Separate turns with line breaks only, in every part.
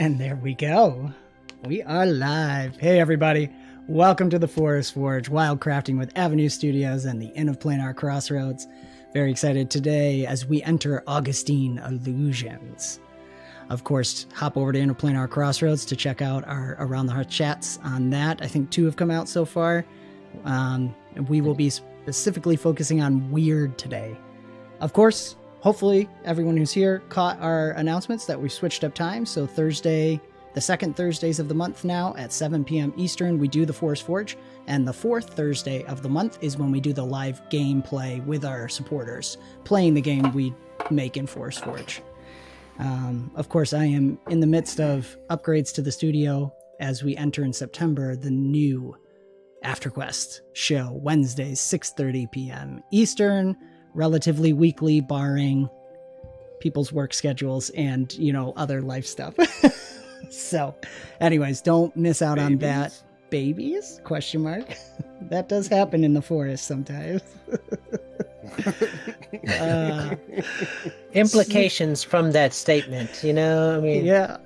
And there we go. We are live. Hey, everybody. Welcome to the Forest Forge, Wildcrafting with Avenue Studios and the Inn of Planar Crossroads. Very excited today as we enter Augustine Allusions. Of course, hop over to Inn of Planar Crossroads to check out our Around the Hearth chats on that. I think 2 have come out so far. We will be specifically focusing on weird today. Of course, hopefully everyone who's here caught our announcements that we switched up time. So Thursday, the second Thursdays of the month now at 7 p.m. Eastern, we do the Forest Forge. And the fourth Thursday of the month is when we do the live gameplay with our supporters, playing the game we make in Forest Forge. Of course, I am in the midst of upgrades to the studio as we enter in September the new AfterQuest show, Wednesdays, 6:30 p.m. Eastern, relatively weekly, barring people's work schedules and, other life stuff. So, anyways, don't miss out on that. Babies? ? That does happen in the forest sometimes.
Implications from that statement,
Yeah.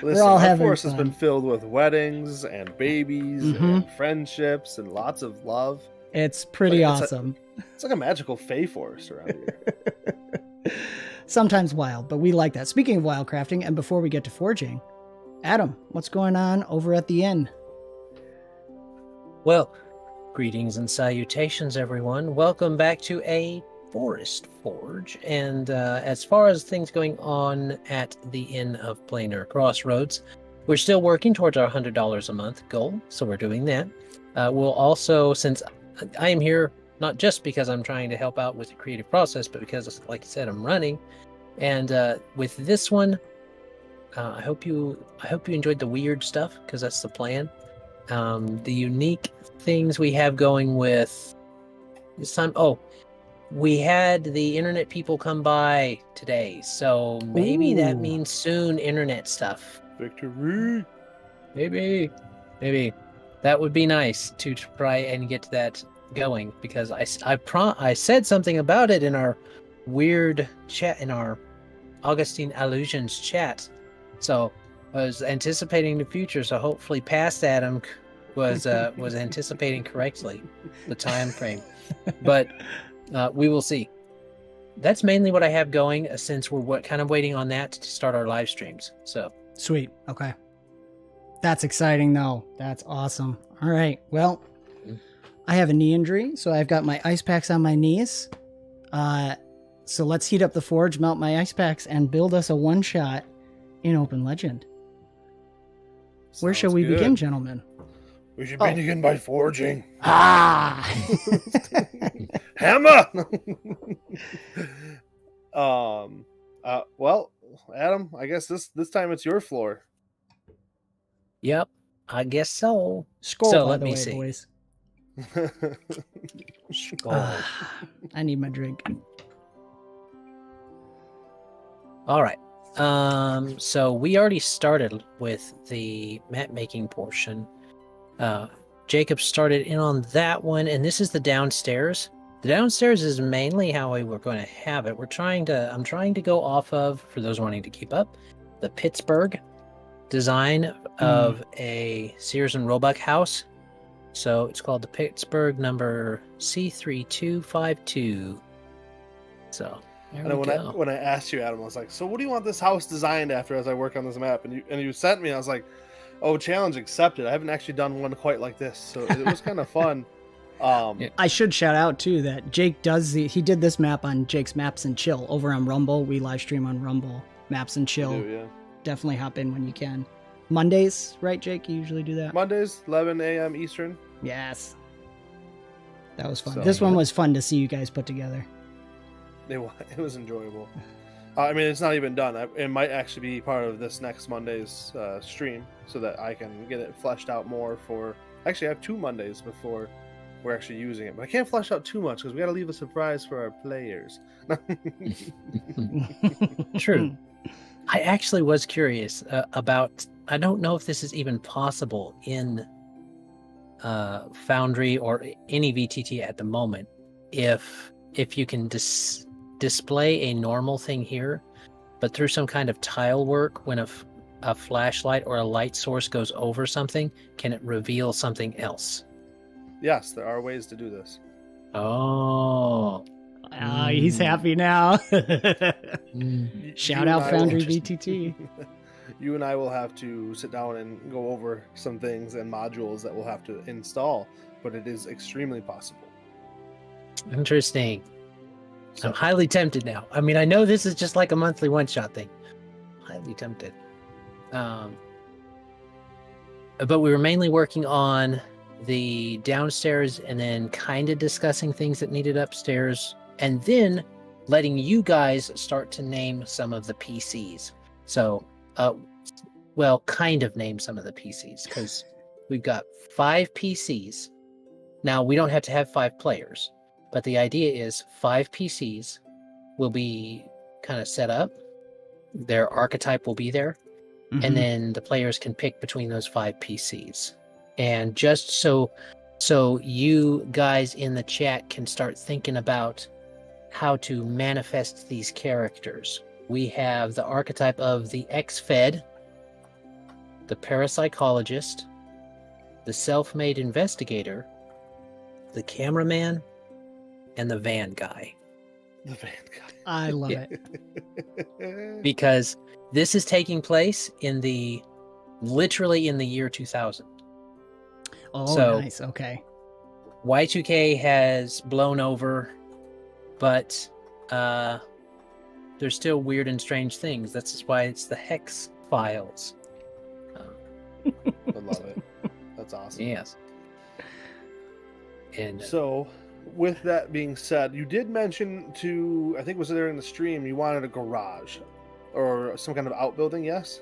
Listen, our forest has been filled with weddings and babies and friendships and lots of love.
It's pretty awesome.
It's like a magical fae forest around here.
Sometimes wild, but we like that. Speaking of wildcrafting, and before we get to forging, Adam, what's going on over at the inn?
Well, greetings and salutations, everyone. Welcome back to a Forest Forge. And as far as things going on at the Inn of Planar Crossroads, we're still working towards our $100 a month goal, so we're doing that. We'll also, since I am here not just because I'm trying to help out with the creative process, but because, like I said, I'm running. And with this one, I hope you enjoyed the weird stuff, because that's the plan. The unique things we have going with this time. Oh, we had the internet people come by today, so maybe that means soon internet stuff.
Victory.
Maybe that would be nice to try and get that going, because I said something about it in our weird chat, in our Augustine Allusions chat. So I was anticipating the future, so hopefully past Adam was anticipating correctly the time frame. But we will see. That's mainly what I have going, since we're kind of waiting on that to start our live streams. So
sweet. Okay. That's exciting, though. That's awesome. All right. Well, I have a knee injury, so I've got my ice packs on my knees. So let's heat up the forge, melt my ice packs, and build us a one-shot in Open Legend. Where shall we begin, gentlemen?
We should begin by forging.
Hammer!
Well, Adam, I guess this time it's your floor.
Yep, I guess so.
Skål,
so
by
let
the
me
way,
see.
Boys.
Skål.
I need my drink.
All right. So we already started with the map making portion. Jacob started in on that one, and this is the downstairs. The downstairs is mainly how we were going to have it. I'm trying to go off of, for those wanting to keep up, the Pittsburgh design of a Sears and Roebuck house. So it's called the Pittsburgh number C3252. So
when I asked you, Adam, I was like, so what do you want this house designed after as I work on this map? And you sent me, I was like, oh, challenge accepted. I haven't actually done one quite like this, so it was kind of fun.
I should shout out too that Jake he did this map on Jake's Maps and Chill over on Rumble. We live stream on Rumble, Maps and Chill.
Yeah.
Definitely hop in when you can. Mondays, right, Jake? You usually do that?
Mondays, 11 a.m. Eastern.
Yes. That was fun.
So,
this one was fun to see you guys put together.
It was enjoyable. I mean, it's not even done. It might actually be part of this next Monday's stream, so that I can get it fleshed out more for... Actually, I have 2 Mondays before we're actually using it. But I can't flesh out too much, because we got to leave a surprise for our players.
True. I actually was curious about... I don't know if this is even possible in Foundry or any VTT at the moment. If you can display a normal thing here, but through some kind of tile work, when a flashlight or a light source goes over something, can it reveal something else?
Yes, there are ways to do this.
Oh.
He's happy now.
You
Shout
and
out
I will-
Foundry VTT.
You and I will have to sit down and go over some things and modules that we'll have to install, but it is extremely possible.
Interesting.
So,
I'm highly tempted now. I mean, I know this is just like a monthly one-shot thing. Highly tempted. But we were mainly working on the downstairs and then kind of discussing things that needed upstairs, and then letting you guys start to name some of the PCs. So, well, kind of name some of the PCs, because we've got 5 PCs. Now, we don't have to have 5 players, but the idea is 5 PCs will be kind of set up. Their archetype will be there, and then the players can pick between those 5 PCs. And just so you guys in the chat can start thinking about how to manifest these characters, we have the archetype of the ex-fed, the parapsychologist, the self-made investigator, the cameraman, and the van guy.
the van guy.
I love
Yeah.
it.
Because this is taking place literally in the year 2000.
Oh,
So-
nice. Okay.
Y2K has blown over, but there's still weird and strange things. That's why it's the Hex Files.
I love it. That's awesome.
Yes. And
So, with that being said, you did mention I think it was there in the stream, you wanted a garage or some kind of outbuilding, yes?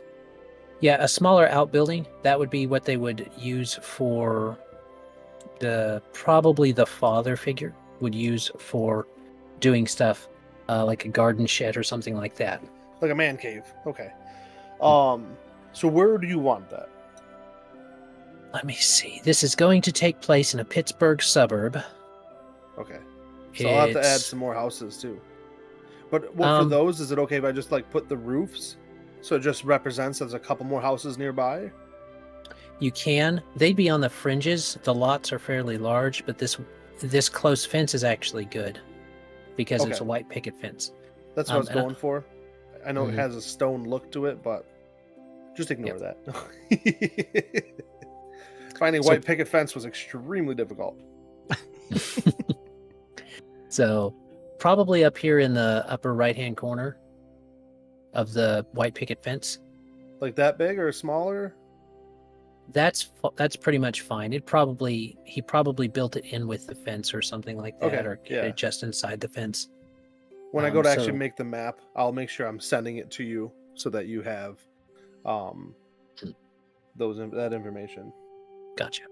yeah, a smaller outbuilding, that would be what they would use for probably the father figure would use for doing stuff like a garden shed or something like that.
Like a man cave. Okay. So where do you want that?
Let me see. This is going to take place in a Pittsburgh suburb.
Okay. So I'll have to add
It's-
some more houses too. But for those, is it okay if I just like put the roofs? So it just represents there's a couple more houses nearby?
You can. They'd be on the fringes. The lots are fairly large, but this close fence is actually good because it's
Okay.
a white picket fence.
That's what I was
and I-
going for. I know
Mhm.
it has a stone look to it, but just ignore that. Finding
So-
white picket fence was extremely difficult.
So probably up here in the upper right-hand corner of the white picket fence.
Like that big or smaller?
That's pretty much fine. He probably built it in with the fence or something like that,
Okay,
or
yeah.
it just inside the fence.
When I go to actually
so-
make the map, I'll make sure I'm sending it to you so that you have that information.
Gotcha.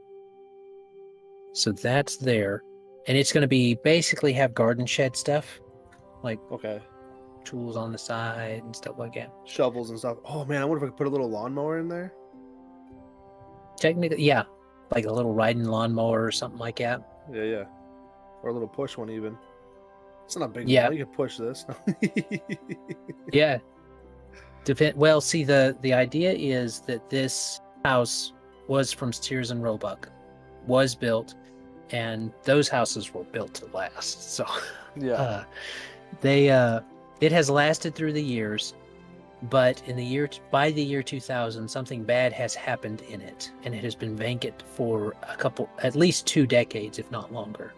So that's there, and it's going to be basically have garden shed stuff, like
Okay.
tools on the side and stuff like that.
Shovels and stuff. Oh man, I wonder if I could put a little lawnmower in there.
Technically, yeah, like a little riding lawnmower or something like that.
Yeah. Or a little push one even. It's not a big
Yeah.
one. You can push this.
Yeah. Well, see, the idea is that this house was from Sears and Roebuck, was built, and those houses were built to last. So
Yeah.
it has lasted through the years, but by the year 2000, something bad has happened in it, and it has been vacant for at least 2 decades, if not longer.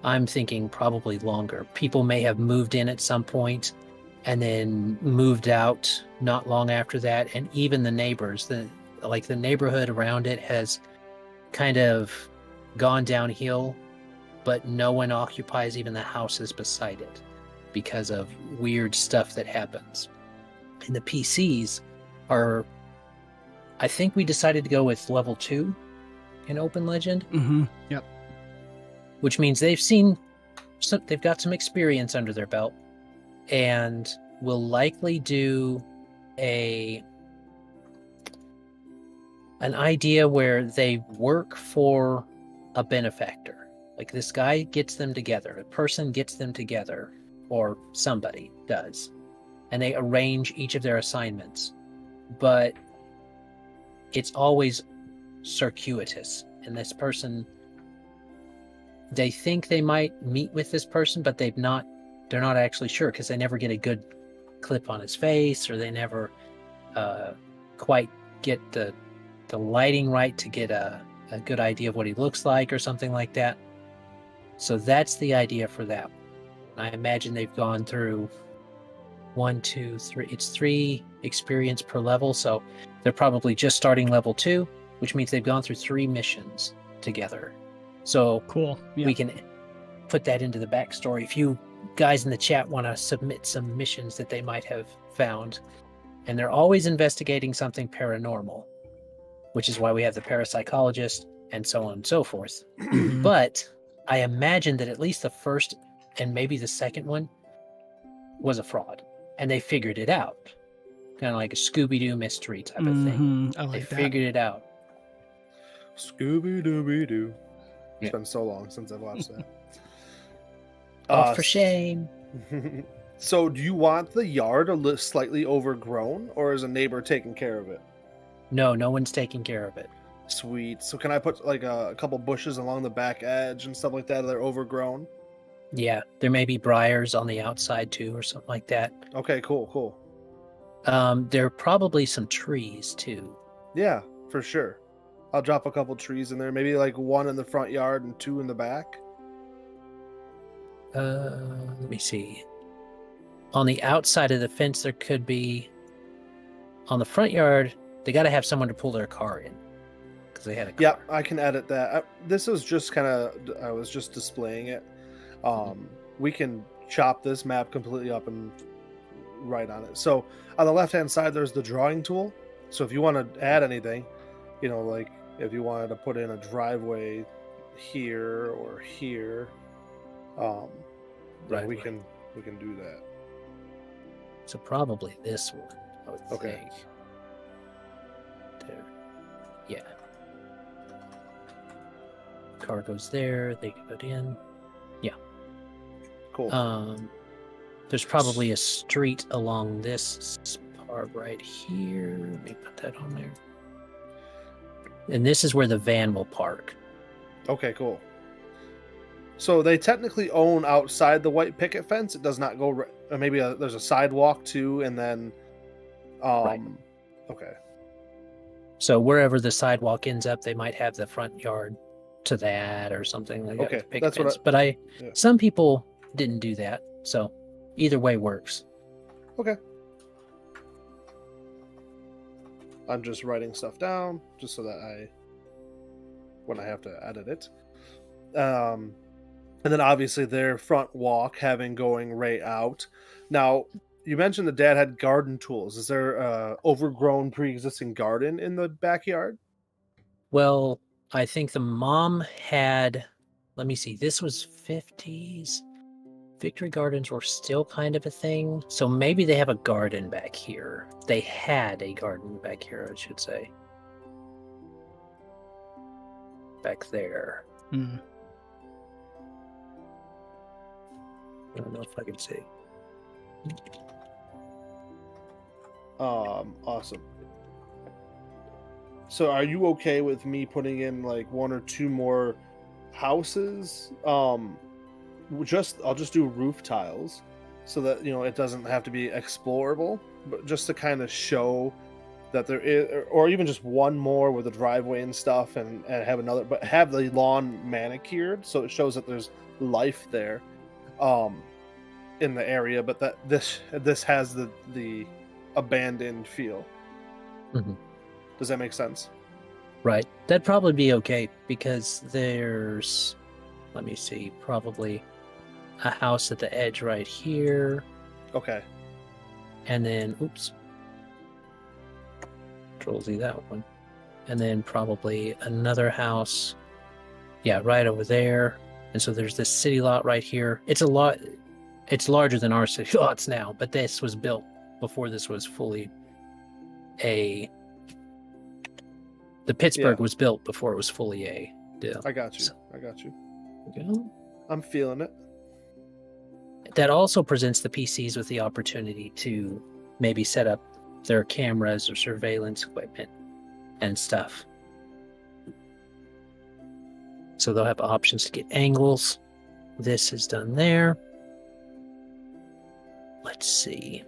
I'm thinking probably longer. People may have moved in at some point and then moved out not long after that, and even the neighbors, the neighborhood around it has kind of gone downhill, but no one occupies even the houses beside it because of weird stuff that happens. And the PCs are, I think we decided to go with level 2 in Open Legend,
Yep.
which means they've got some experience under their belt, and will likely do an idea where they work for a benefactor. Like this guy gets them together, a person gets them together, or somebody does, and they arrange each of their assignments. But it's always circuitous. And this person, they think they might meet with this person, but they're not actually sure, because they never get a good clip on his face, or they never quite get the lighting right to get a good idea of what he looks like or something like that. So that's the idea for that. I imagine they've gone through 1, 2, 3. It's 3 experience per level, so they're probably just starting level 2, which means they've gone through 3 missions together. So
Cool. Yeah.
we can put that into the backstory. If you guys in the chat want to submit some missions that they might have found, and they're always investigating something paranormal, which is why we have the parapsychologist and so on and so forth. But I imagine that at least the first and maybe the second one was a fraud, and they figured it out. Kind of like a Scooby-Doo mystery type of thing.
I like
They
that.
figured it out.
Scooby-Dooby-Doo. It's
Yeah.
been so long since I've watched that.
Oh, for shame.
So do you want the yard a little slightly overgrown, or is a neighbor taking care of it?
No one's taking care of it.
Sweet. So can I put like a couple bushes along the back edge and stuff like that that are overgrown?
Yeah, there may be briars on the outside too, or something like that.
Okay, cool.
There are probably some trees too.
Yeah, for sure. I'll drop a couple trees in there, maybe like 1 in the front yard and 2 in the back.
Let me see. On the outside of the fence, there could be. On the front yard, they got to have someone to pull their car in, because they had a car.
Yeah, I can edit that. This is just kind of, I was just displaying it. We can chop this map completely up and write on it. So on the left-hand side, there's the drawing tool. So if you want to add anything, like if you wanted to put in a driveway here or here,
Right,
we
right.
can do that.
So probably this one, I would
Okay.
think. There. Yeah. Car goes there, they can put in.
Cool.
There's probably a street along this part right here. Let me put that on there. And this is where the van will park.
Okay, cool. So they technically own outside the white picket fence. It does not go. Maybe there's a sidewalk too, and then.
Right.
Okay.
So wherever the sidewalk ends up, they might have the front yard to that or something like that.
Okay,
with the picket
that's what
fence. But
yeah.
some people didn't do that. So either way works.
Okay. I'm just writing stuff down just so that when I have to edit it. And then obviously their front walk having going right out. Now, you mentioned the dad had garden tools. Is there a overgrown pre-existing garden in the backyard?
Well, I think the mom had, let me see, this was 50s. Victory gardens were still kind of a thing. So maybe they have a garden back here. They had a garden back here, I should say. Back there.
Mm.
I don't know if I can see.
Awesome. So are you okay with me putting in like 1 or 2 more houses? I'll just do roof tiles so that it doesn't have to be explorable, but just to kind of show that there is, or even just 1 more with a driveway and stuff, and have another, but have the lawn manicured so it shows that there's life there in the area, but that this has the abandoned feel.
Mm-hmm.
Does that make sense?
Right. That'd probably be okay, because there's, let me see, probably a house at the edge right here.
Okay.
And then, oops. Control-Z that one. And then probably another house. Yeah, right over there. And so there's this city lot right here. It's a lot. It's larger than our city lots now, but this was built before this was fully a... The Pittsburgh was built before it was fully a deal.
I got you.
So,
I got you.
go.
I'm feeling it.
That also presents the PCs with the opportunity to maybe set up their cameras or surveillance equipment and stuff. So they'll have options to get angles. This is done there. Let's see.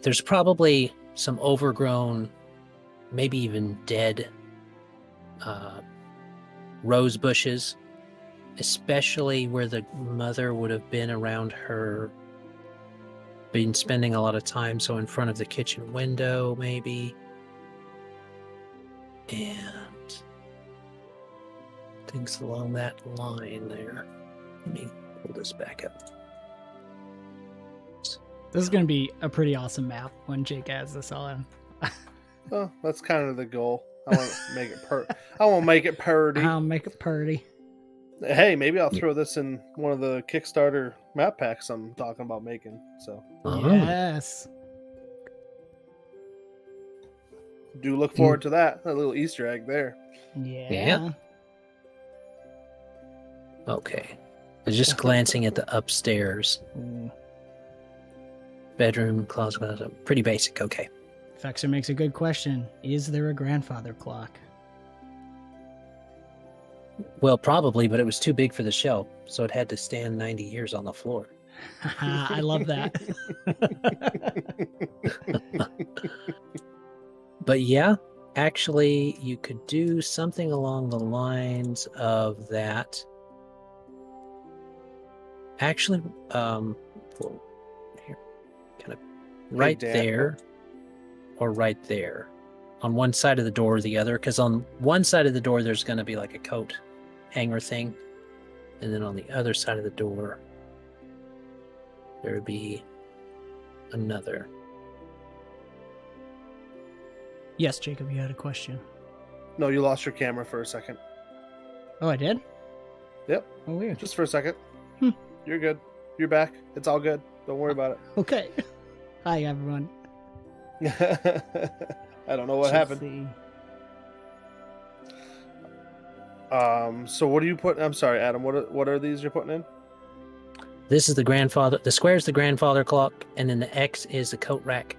There's probably some overgrown, maybe even dead rose bushes, especially where the mother would have been around her, been spending a lot of time. So in front of the kitchen window, maybe. And things along that line there. Let me pull this back up.
This is going to be a pretty awesome map when Jake adds this all in.
Well, that's kind of the goal. I want to make it I want to make it purdy.
I'll make it purdy.
Hey, maybe I'll throw this in one of the Kickstarter map packs I'm talking about making. So
Yes.
do look forward to that. A little Easter egg there.
Yeah.
Okay. Just glancing at the upstairs.
Ooh.
Bedroom, closet, pretty basic. Okay.
Fexer makes a good question. Is there a grandfather clock?
Well, probably, but it was too big for the shelf, so it had to stand 90 years on the floor.
I love that.
But yeah, actually, you could do something along the lines of that. Actually, here, kind of right there, or right there, on one side of the door or the other. Because on one side of the door, there's going to be like a coat hanger thing, and then on the other side of the door, there would be another.
Yes, Jacob, you had a question.
No, you lost your camera for a second.
Oh, I did?
Yep.
Oh, weird.
Just for a second. You're good. You're back. It's all good. Don't worry about
Okay. Hi, everyone.
it. I don't know what
Let's
happened.
see.
So what do you put? I'm sorry, Adam. What are these you're putting in?
This is the grandfather. The square is the grandfather clock, and then the X is the coat rack,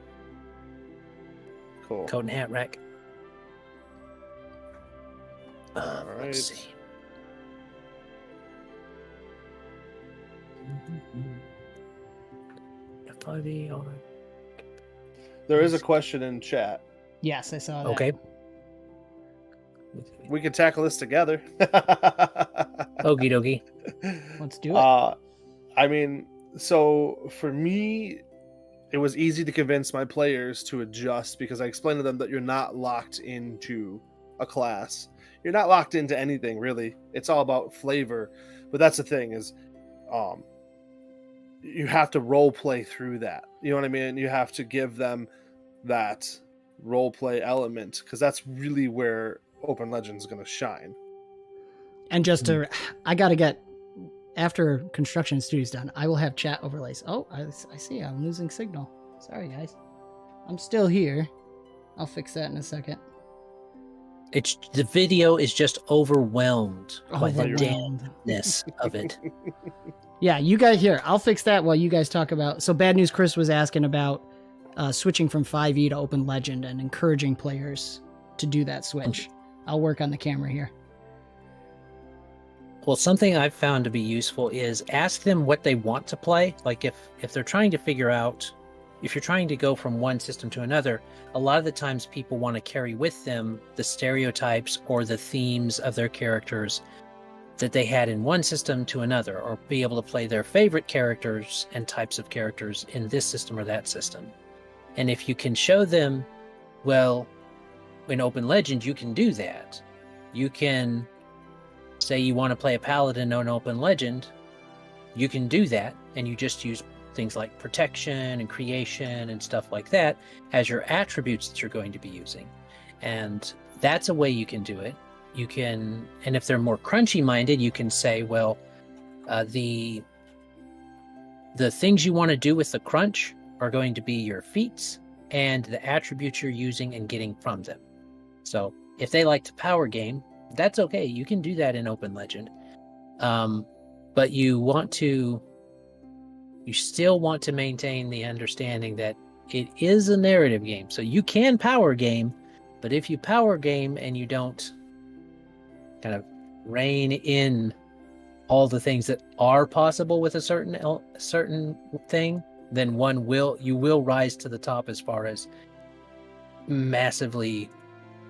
Cool.
coat and hat rack.
All right.
Let's see.
There is a question in chat.
Yes, I saw that.
Okay.
We can tackle this together.
Okie dokie.
Let's do it.
I mean, so for me, it was easy to convince my players to adjust because I explained to them that you're not locked into a class. You're not locked into anything, really. It's all about flavor. But that's the thing is, you have to role play through that. You know what I mean? You have to give them that role play element because that's really where Open Legends is going to shine.
And just to, I got to get, after construction studio's done, I will have chat overlays. Oh, I see. I'm losing signal. Sorry, guys. I'm still here. I'll fix that in a second.
It's the video is just overwhelmed by the
Overwhelmed.
dampness of it.
Yeah, you guys here. I'll fix that while you guys talk about. So, Bad News Chris was asking about switching from 5e to Open Legend and encouraging players to do that switch. I'll work on the camera here.
Well, something I've found to be useful is ask them what they want to play. Like if they're trying to figure out, if you're trying to go from one system to another, a lot of the times people want to carry with them the stereotypes or the themes of their characters that they had in one system to another, or be able to play their favorite characters and types of characters in this system or that system. And if you can show them, well, in Open Legend, you can do that. You can say you want to play a paladin on Open Legend, you can do that, and you just use things like protection and creation and stuff like that as your attributes that you're going to be using. And that's a way you can do it. You can, and if they're more crunchy minded, you can say, well, the things you want to do with the crunch are going to be your feats and the attributes you're using and getting from them. So if they like to power game, that's okay. You can do that in Open Legend. But you still want to maintain the understanding that it is a narrative game. So you can power game, But if you power game and you don't kind of rein in all the things that are possible with a certain thing, then you will rise to the top as far as massively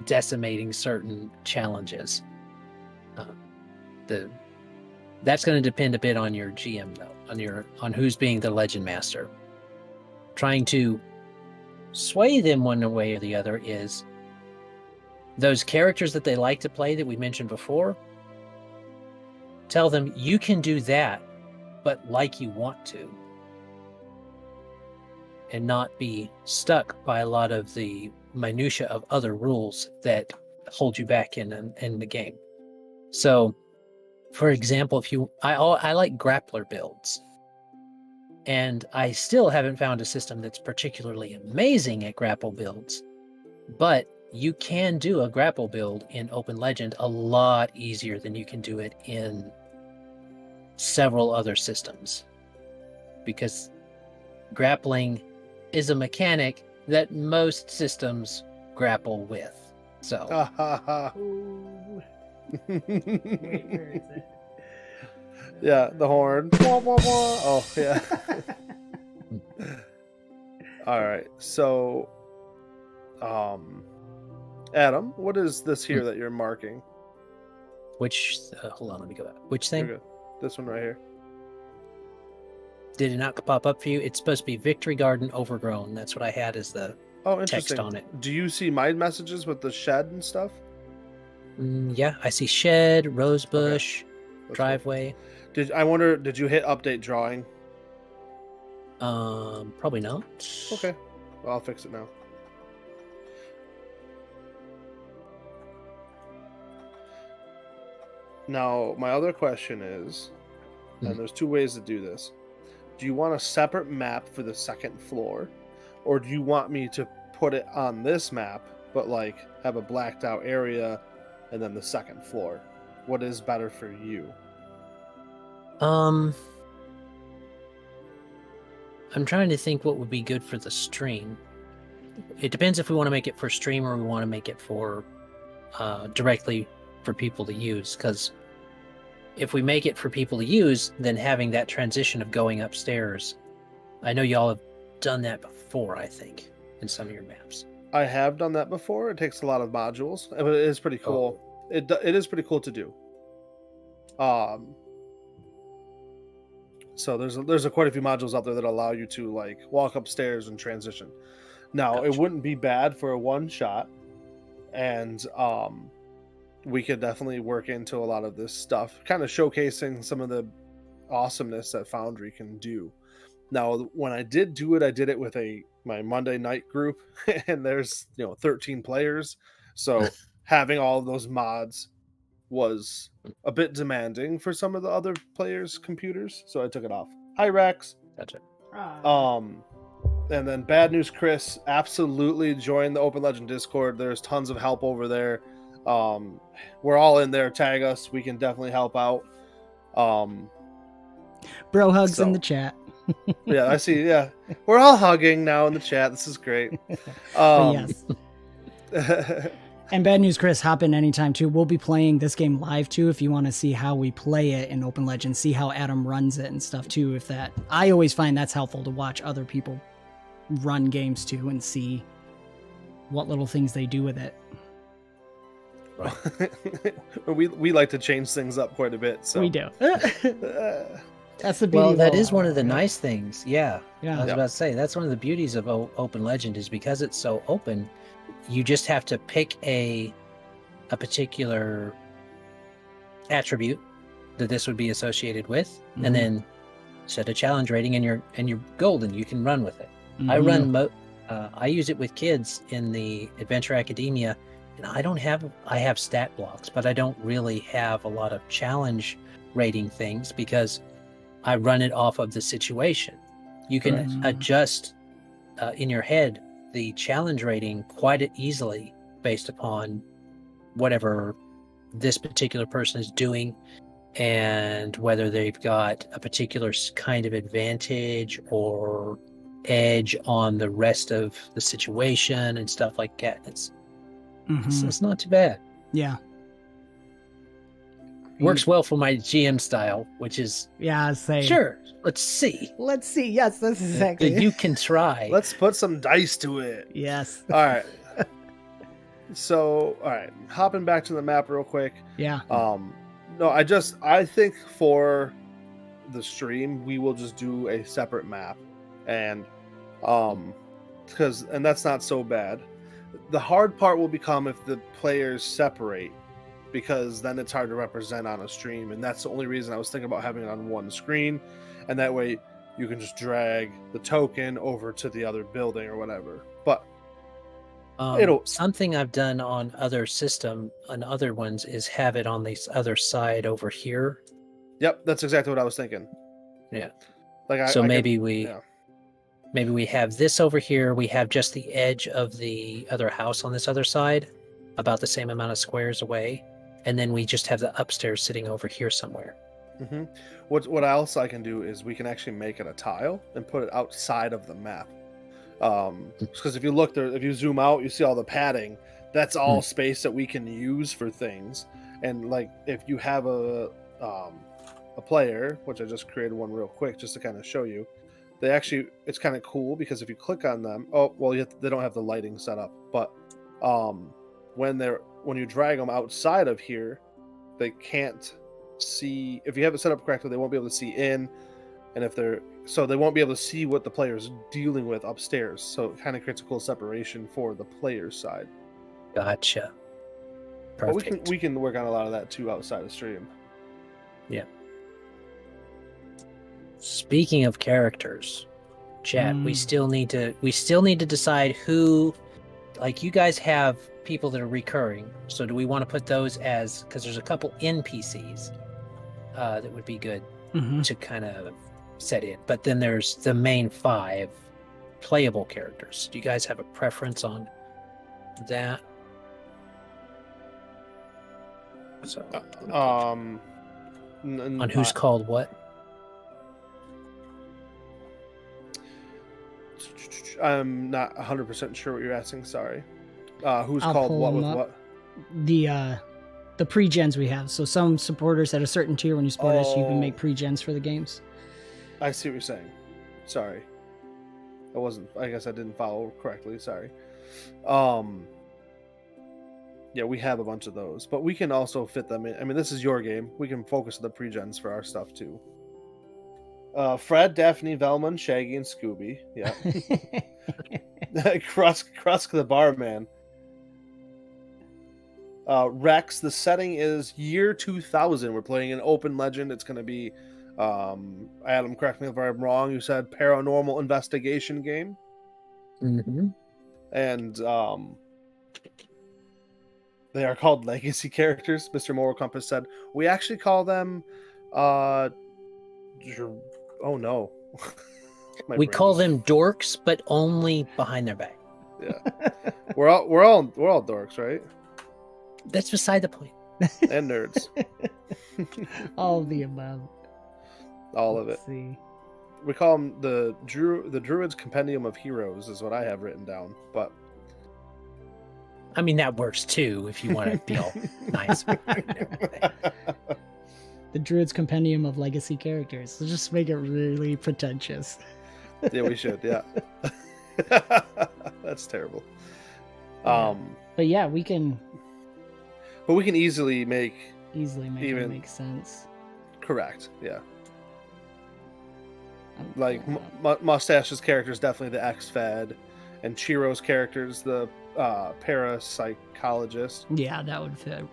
decimating certain challenges. That's going to depend a bit on your GM though, on who's being the legend master. Trying to sway them one way or the other is those characters that they like to play that we mentioned before. Tell them you can do that, but like you want to, and not be stuck by a lot of the minutia of other rules that hold you back in the game. So, for example, I like grappler builds, and I still haven't found a system that's particularly amazing at grapple builds, but you can do a grapple build in Open Legend a lot easier than you can do it in several other systems, because grappling is a mechanic that most systems grapple with. So
Wait, where is it?
yeah, the horn. Wah, wah, wah. Oh yeah. All right, so Adam, what is this here that you're marking?
Which hold on, let me go back. Which thing?
You're good. This one right here.
Did it not pop up for you? It's supposed to be Victory Garden Overgrown. That's what I had as the
Oh, interesting.
text on it.
Do you see my messages with the shed and stuff?
Yeah, I see shed, rosebush,
That's
driveway.
cool. Did you hit update drawing?
Probably not.
Okay, well, I'll fix it now. Now, my other question is, and there's two ways to do this. Do you want a separate map for the second floor, or do you want me to put it on this map, but like have a blacked out area and then the second floor? What is better for you?
I'm trying to think what would be good for the stream. It depends if we want to make it for stream or we want to make it for directly for people to use, because if we make it for people to use, then having that transition of going upstairs, I know y'all have done that before, I think, in some of your maps.
I have done that before. It takes a lot of modules, but it is pretty cool. It is pretty cool to do. So there's quite a few modules out there that allow you to like walk upstairs and transition. Now, It wouldn't be bad for a one shot, and we could definitely work into a lot of this stuff, kind of showcasing some of the awesomeness that Foundry can do. Now, when I did do it, I did it with my Monday night group, and there's 13 players, so having all of those mods was a bit demanding for some of the other players' computers, so I took it off. Hi, Rex.
Gotcha.
And then Bad News Chris, absolutely join the Open Legend Discord. There's tons of help over there. We're all in there. Tag us. We can definitely help out.
Bro hugs in the chat.
Yeah, I see. Yeah, we're all hugging now in the chat. This is great.
Yes. And Bad News Chris, hop in anytime too. We'll be playing this game live too if you want to see how we play it in Open Legend, see how Adam runs it and stuff too. I always find that's helpful to watch other people run games too and see what little things they do with it.
we like to change things up quite a bit, so
we do. That's the beauty.
Well, that is one of the nice things. Yeah. I was
Yeah.
about to say, that's one of the beauties of Open Legend, is because it's so open, you just have to pick a particular attribute that this would be associated with, and then set a challenge rating, and you're golden. You can run with it. I use it with kids in the Adventure Academia, and I have stat blocks, but I don't really have a lot of challenge rating things because I run it off of the situation. You can adjust in your head the challenge rating quite easily based upon whatever this particular person is doing and whether they've got a particular kind of advantage or edge on the rest of the situation and stuff like that. It's not too bad.
Yeah.
Works well for my GM style, which is
Yeah, say
sure. Let's see.
Let's see. Yes, that's exactly.
You can try.
Let's put some dice to it.
Yes.
All right. So, all right, hopping back to the map real quick.
Yeah.
No, I think for the stream we will just do a separate map, and that's not so bad. The hard part will become if the players separate, because then it's hard to represent on a stream, and that's the only reason I was thinking about having it on one screen, and that way you can just drag the token over to the other building or whatever. But
something I've done on other ones is have it on this other side over here.
Yep, that's exactly what I was thinking.
Yeah.
Like
maybe we have this over here. We have just the edge of the other house on this other side, about the same amount of squares away, and then we just have the upstairs sitting over here somewhere.
Mm-hmm. What else I can do is we can actually make it a tile and put it outside of the map. Because if you look there, if you zoom out, you see all the padding. That's all space that we can use for things. And like if you have a player, which I just created one real quick just to kind of show you, it's kind of cool because if you click on them, they don't have the lighting set up, but when you drag them outside of here, they can't see. If you have it set up correctly, they won't be able to see in, and they won't be able to see what the player's dealing with upstairs. So it kind of creates a cool separation for the player's side.
Gotcha.
Perfect. But we can work on a lot of that too outside of stream.
Yeah. Speaking of characters, chat, we still need to decide who. Like, you guys have people that are recurring, so do we want to put those as, because there's a couple NPCs that would be good to kind of set in, but then there's the main 5 playable characters. Do you guys have a preference on that? So,
on
who's called what?
I'm not 100% sure what you're asking. Sorry. Who's called what with what?
The pre-gens we have. So some supporters at a certain tier, when you support us, you can make pre-gens for the games.
I see what you're saying. Sorry. I guess I didn't follow correctly. Sorry. Yeah, we have a bunch of those, but we can also fit them in. I mean, this is your game. We can focus on the pre-gens for our stuff too. Fred, Daphne, Velma, and Shaggy, and Scooby. Yeah. Krusk the barman. Rex, the setting is year 2000. We're playing an open legend. It's going to be, Adam, correct me if I'm wrong, you said paranormal investigation game.
Mm-hmm.
And they are called legacy characters. Mr. Moral Compass said, we actually call them, oh no.
We call them dorks, but only behind their back.
Yeah. We're all dorks, right?
That's beside the point.
And nerds.
All of the above.
All of it.
Let's see.
We call them the Druid's Compendium of Heroes is what I have written down, but
I mean, that works too if you want to be all nice.
The Druid's Compendium of Legacy Characters. Let's just make it really pretentious.
Yeah, we should. Yeah. That's terrible.
But yeah, we can.
But we can easily make
it make sense.
Correct. Yeah. Like Mustache's character is definitely the ex-fed, and Chiro's character is the parapsychologist.
Yeah, that would fit.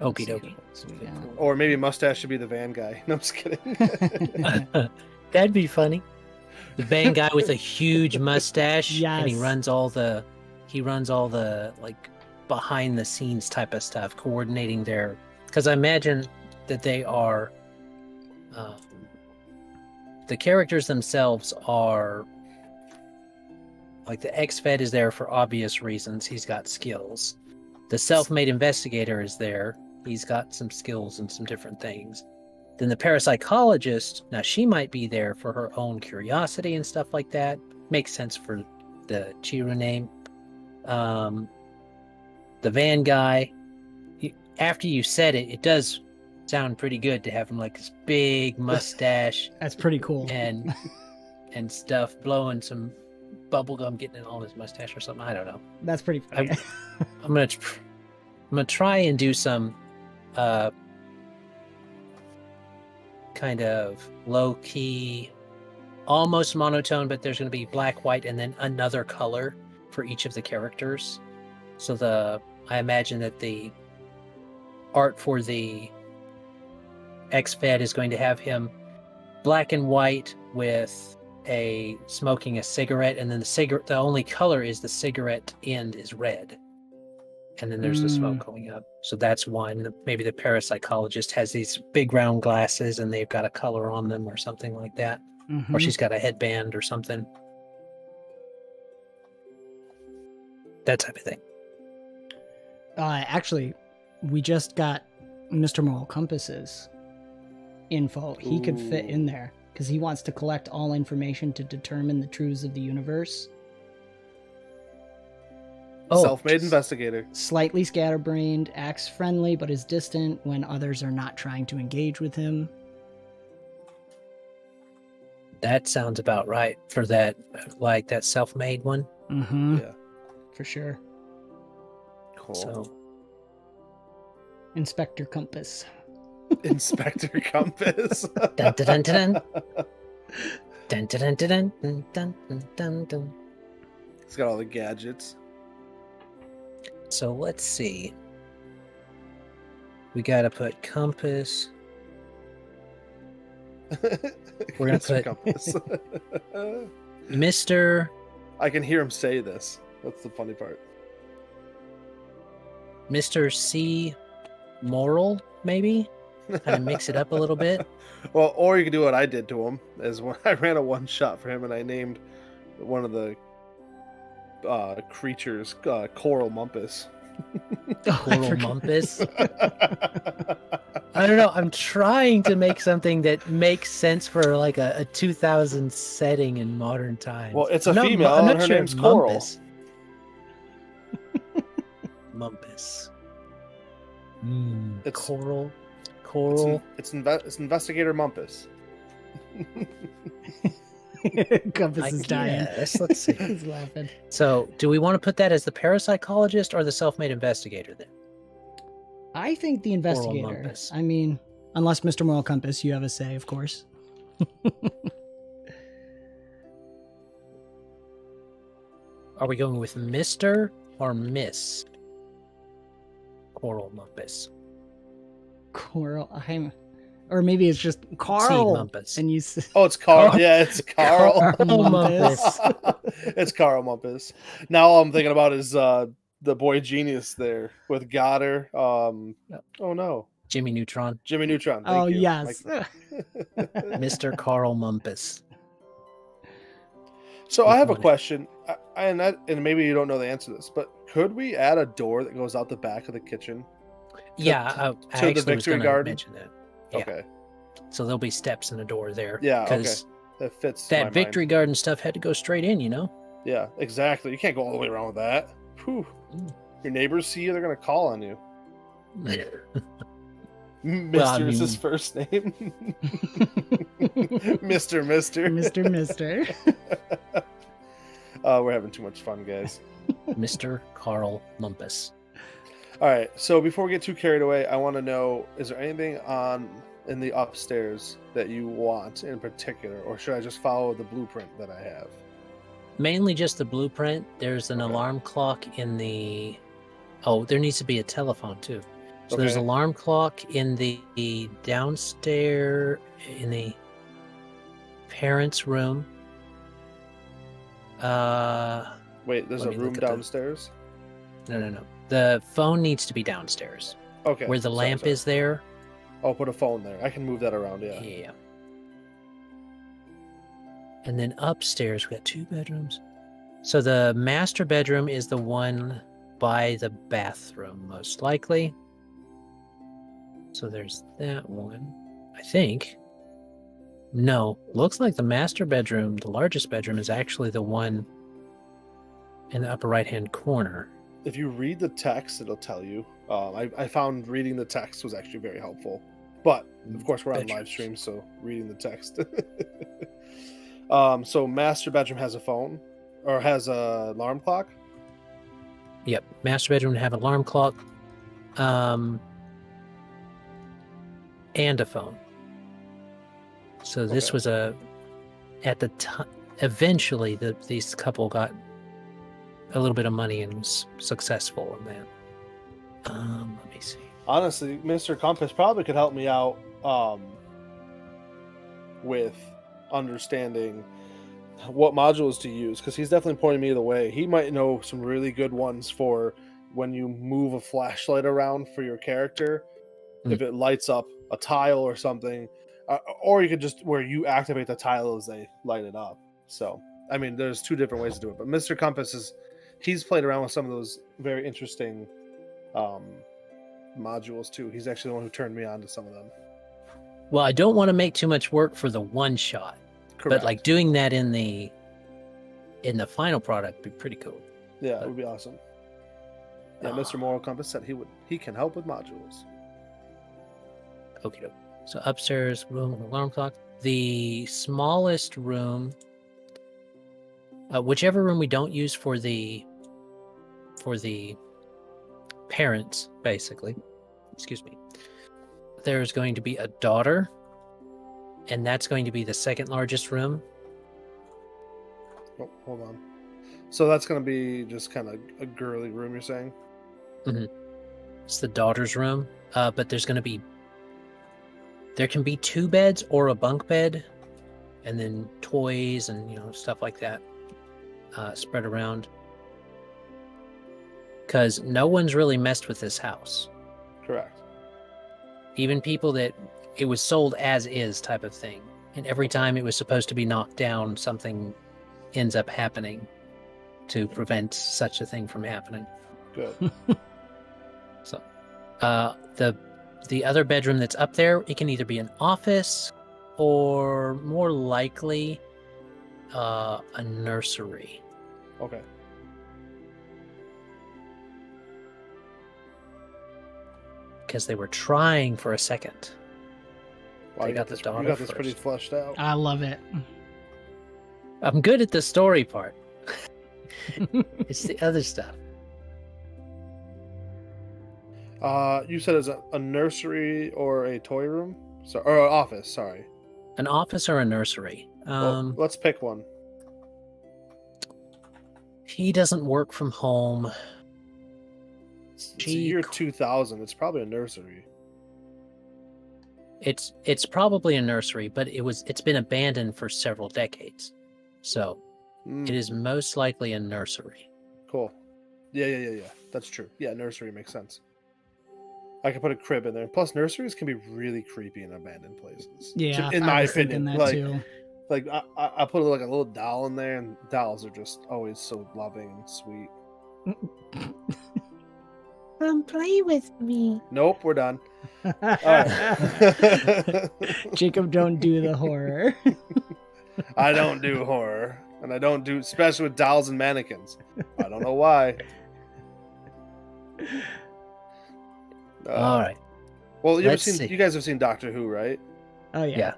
Okie dokie.
Yeah.
Or maybe Mustache should be the van guy. No, I'm just kidding.
That'd be funny. The van guy with a huge mustache,
yes.
And he runs all the like behind the scenes type of stuff, coordinating their. Because I imagine that they are. The characters themselves are. Like the ex-fed is there for obvious reasons. He's got skills. The self-made investigator is there. He's got some skills and some different things. Then the parapsychologist, now she might be there for her own curiosity and stuff like that. Makes sense for the Chiro name. the van guy, after you said it, it does sound pretty good to have him like this big mustache
That's pretty cool.
and stuff, blowing some bubble gum, getting in all his mustache or something. I don't know.
That's pretty funny.
I'm gonna try and do some kind of low key, almost monotone, but there's gonna be black, white, and then another color for each of the characters. So I imagine that the art for the X-Fed is going to have him black and white with smoking a cigarette, and then the only color is the cigarette end is red, and then there's the smoke going up. So that's one. Maybe the parapsychologist has these big round glasses and they've got a color on them or something like that, or she's got a headband or something, that type of thing.
Actually, we just got Mr. Moral Compass's info. He could fit in there because he wants to collect all information to determine the truths of the universe.
Self-made investigator.
Slightly scatterbrained, acts friendly but is distant when others are not trying to engage with him.
That sounds about right for that, like that self-made one.
Yeah,
for sure.
cool.
So
Inspector Compass.
Inspector Compass.
dun, dun, dun, dun. Dun, dun, dun, dun, dun, dun, dun, dun.
It's got all the gadgets.
So let's see. We gotta put compass. We're gonna put
Compass.
Mr.
I can hear him say this. That's the funny part.
Mr. C. Moral, maybe? Kind of mix it up a little bit.
Well, or you could do what I did to him, is when I ran a one shot for him and I named one of the creatures Coral Mumpus.
Coral Mumpus. I don't know. I'm trying to make something that makes sense for like a 2000 setting in modern times.
Well, it's a female and her name's Coral.
Mumpus. Mumpus.
It's
Coral.
It's Investigator Mumpus.
Compass is dying.
Yes, let's see.
He's laughing.
So, do we want to put that as the parapsychologist or the self-made investigator then?
I think the investigator.
Mumpus.
I mean, unless Mr. Moral Compass, you have a say, of course.
Are we going with Mr. or Miss Coral Mumpus?
Coral. Or maybe it's just Carl.
Mumpus.
And you.
Oh, it's Carl.
Carl.
Yeah, it's Carl.
Mumpus.
It's Carl Mumpus. Now all I'm thinking about is the boy genius there with Goddard. Oh no,
Jimmy Neutron.
Jimmy Neutron. Thank you.
Yes.
Mr. Carl Mumpus.
So I have a question, and maybe you don't know the answer to this, but could we add a door that goes out the back of the kitchen?
Yeah, I
the
actually was
Victory
going to
Garden?
mention that. Yeah.
Okay.
So there'll be steps and a door there.
Yeah. Okay.
Because
That fits.
that
my
Victory
mind.
Garden stuff had to go straight in, you know?
Yeah, exactly. You can't go all the way around with that. Whew. Your neighbors see you, they're gonna call on you. Mister is his first name. Mister.
Mr.
We're having too much fun, guys.
Mr. Carl Mumpus.
All right, so before we get too carried away, I want to know, is there anything in the upstairs that you want in particular, or should I just follow the blueprint that I have?
Mainly just the blueprint. There's an alarm clock in the... Oh, there needs to be a telephone, too. So there's an alarm clock in the downstairs, in the parents' room.
Wait, there's a room downstairs?
No. The phone needs to be downstairs.
Okay.
Where the lamp is there.
I'll put a phone there. I can move that around, yeah.
Yeah. And then upstairs, we got 2 bedrooms. So the master bedroom is the one by the bathroom, most likely. So there's that one, I think. No, looks like the master bedroom, the largest bedroom, is actually the one in the upper right-hand corner.
if you read the text, it'll tell you. I found reading the text was actually very helpful. But of course, we're on live stream, so reading the text. So master bedroom has a phone, or has a alarm clock.
Yep, master bedroom would have an alarm clock, and a phone. So this was at the time. Eventually, these couple got a little bit of money and was successful in that. Let me see.
Honestly, Mr. Compass probably could help me out with understanding what modules to use, because he's definitely pointing me the way. He might know some really good ones for when you move a flashlight around for your character, if it lights up a tile or something, or you could just where you activate the tile as they light it up. So, I mean, there's two different ways to do it, but Mr. Compass he's played around with some of those very interesting modules too. He's actually the one who turned me on to some of them.
Well, I don't want to make too much work for the one shot.
Correct.
But like doing that in the final product would be pretty cool.
Yeah, it would be awesome. Yeah, Mr. Moral Compass said he can help with modules.
Okay. So upstairs room with alarm clock. The smallest room, whichever room we don't use for the parents, basically. Excuse me. There's going to be a daughter. And that's going to be the second largest room.
Oh, hold on. So that's going to be just kind of a girly room, you're saying?
Mm-hmm. It's the daughter's room. But there can be 2 beds or a bunk bed, and then toys and stuff like that spread around. Because no one's really messed with this house.
Correct.
Even people that it was sold as is type of thing. And every time it was supposed to be knocked down, something ends up happening to prevent such a thing from happening.
Good.
So, the other bedroom that's up there, it can either be an office or more likely a nursery.
Okay.
Because they were trying for a second.
Wow,
They got the daughter
you got this
first.
pretty fleshed out.
I love it.
I'm good at the story part. It's the other stuff.
You said it's a nursery or a toy room? Or an office, sorry.
An office or a nursery.
Well, let's pick one.
He doesn't work from home.
It's the year 2000. It's probably a nursery.
It's probably a nursery, but it's been abandoned for several decades. So it is most likely a nursery.
Cool. Yeah. That's true. Yeah, nursery makes sense. I could put a crib in there. Plus, nurseries can be really creepy in abandoned places.
Yeah,
in my opinion,
that too.
Like I put like a little doll in there, and dolls are just always so loving and sweet.
Come play with me.
Nope, we're done. All right.
Jacob, don't do the horror.
I don't do horror, and I don't do, especially with dolls and mannequins. I don't know why.
All right.
Well, you guys have seen Doctor Who, right?
Oh yeah.
Yeah.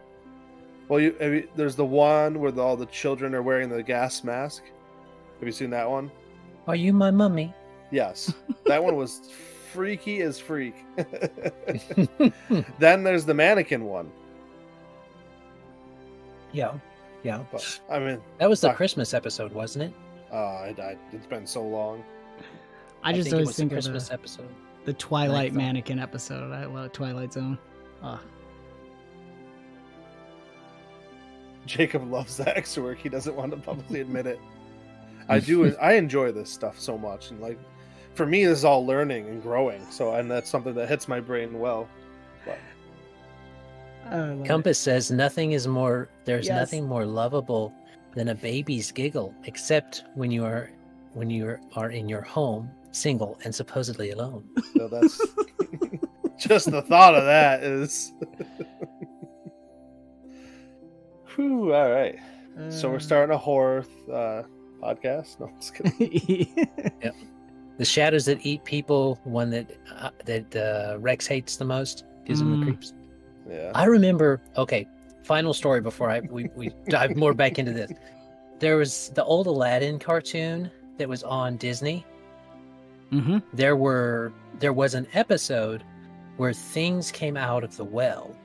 Well, there's the one where all the children are wearing the gas mask. Have you seen that one?
Are you my mummy?
Yes. That one was freaky as freak. Then there's the mannequin one.
Yeah.
But, I mean,
That was the Christmas episode, wasn't it?
it's been so long.
I just
think it
always
was
think
the
of
Christmas episode.
the Twilight mannequin episode. I love Twilight Zone. Oh.
Jacob loves the extra work. He doesn't want to publicly admit it. I enjoy this stuff so much, and like, for me, this is all learning and growing. And that's something that hits my brain well. But
Compass says there's nothing more lovable than a baby's giggle, except when you are in your home, single and supposedly alone.
So that's just the thought of that is. Whew, all right. So we're starting a horror podcast. No, I'm just kidding.
Yep. The shadows that eat people, one that Rex hates the most, gives him the creeps.
Yeah.
I remember. Okay, final story before we dive more back into this. There was the old Aladdin cartoon that was on Disney.
Mm-hmm.
There was an episode where things came out of the well,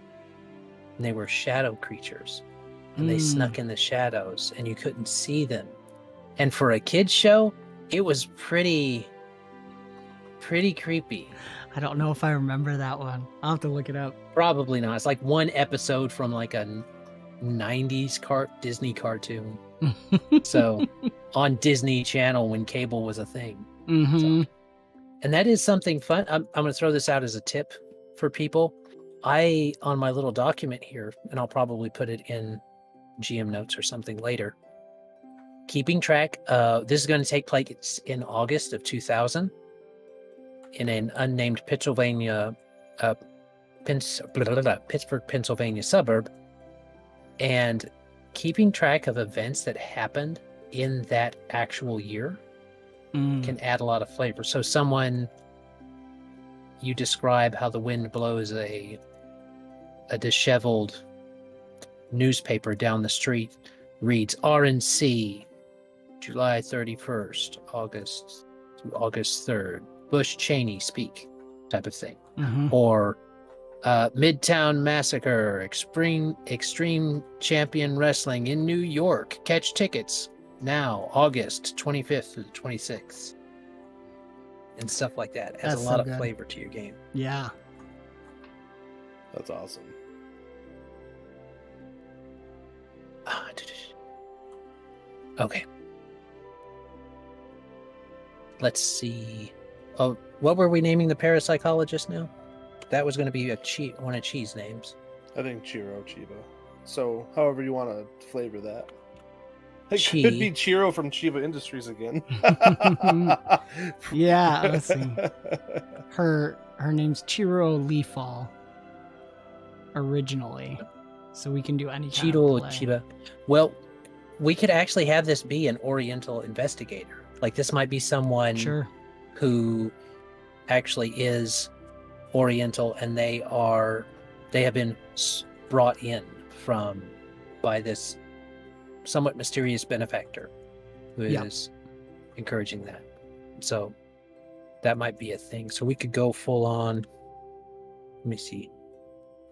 and they were shadow creatures, and they snuck in the shadows, and you couldn't see them. And for a kids show, it was pretty creepy.
I don't know if I remember that one. I'll have to look it up.
Probably not. It's like one episode from like a 90s Disney cartoon. So on Disney Channel when cable was a thing.
Mm-hmm.
So, and that is something fun. I'm going to throw this out as a tip for people. On my little document here, and I'll probably put it in GM notes or something later, keeping track. This is going to take place in August of 2000 in an unnamed Pittsburgh, Pennsylvania suburb, and keeping track of events that happened in that actual year can add a lot of flavor. So you describe how the wind blows a disheveled newspaper down the street, reads RNC, July 31st, August through August 3rd, Bush Cheney speak, type of thing.
Mm-hmm.
Or Midtown Massacre, Extreme Champion Wrestling in New York. Catch tickets now, August 25th through the 26th. And stuff like that. Adds
That's
a lot
so
of
good.
flavor to your game.
Yeah.
That's awesome.
Okay. Let's see. Oh, what were we naming the parapsychologist now? That was going to be one of Chi's names.
I think Chiro, Chiba. So, however you want to flavor that. It
Chi.
could be Chiro from Chiba Industries again.
Yeah, let's see. Her name's Chiro Leafall originally. So we can do any kind of play.
Chiba. Well, we could actually have this be an Oriental investigator. Like this might be someone
Sure.
who actually is Oriental, and they have been brought in by this somewhat mysterious benefactor who is encouraging that. So that might be a thing. So we could go full on. Let me see.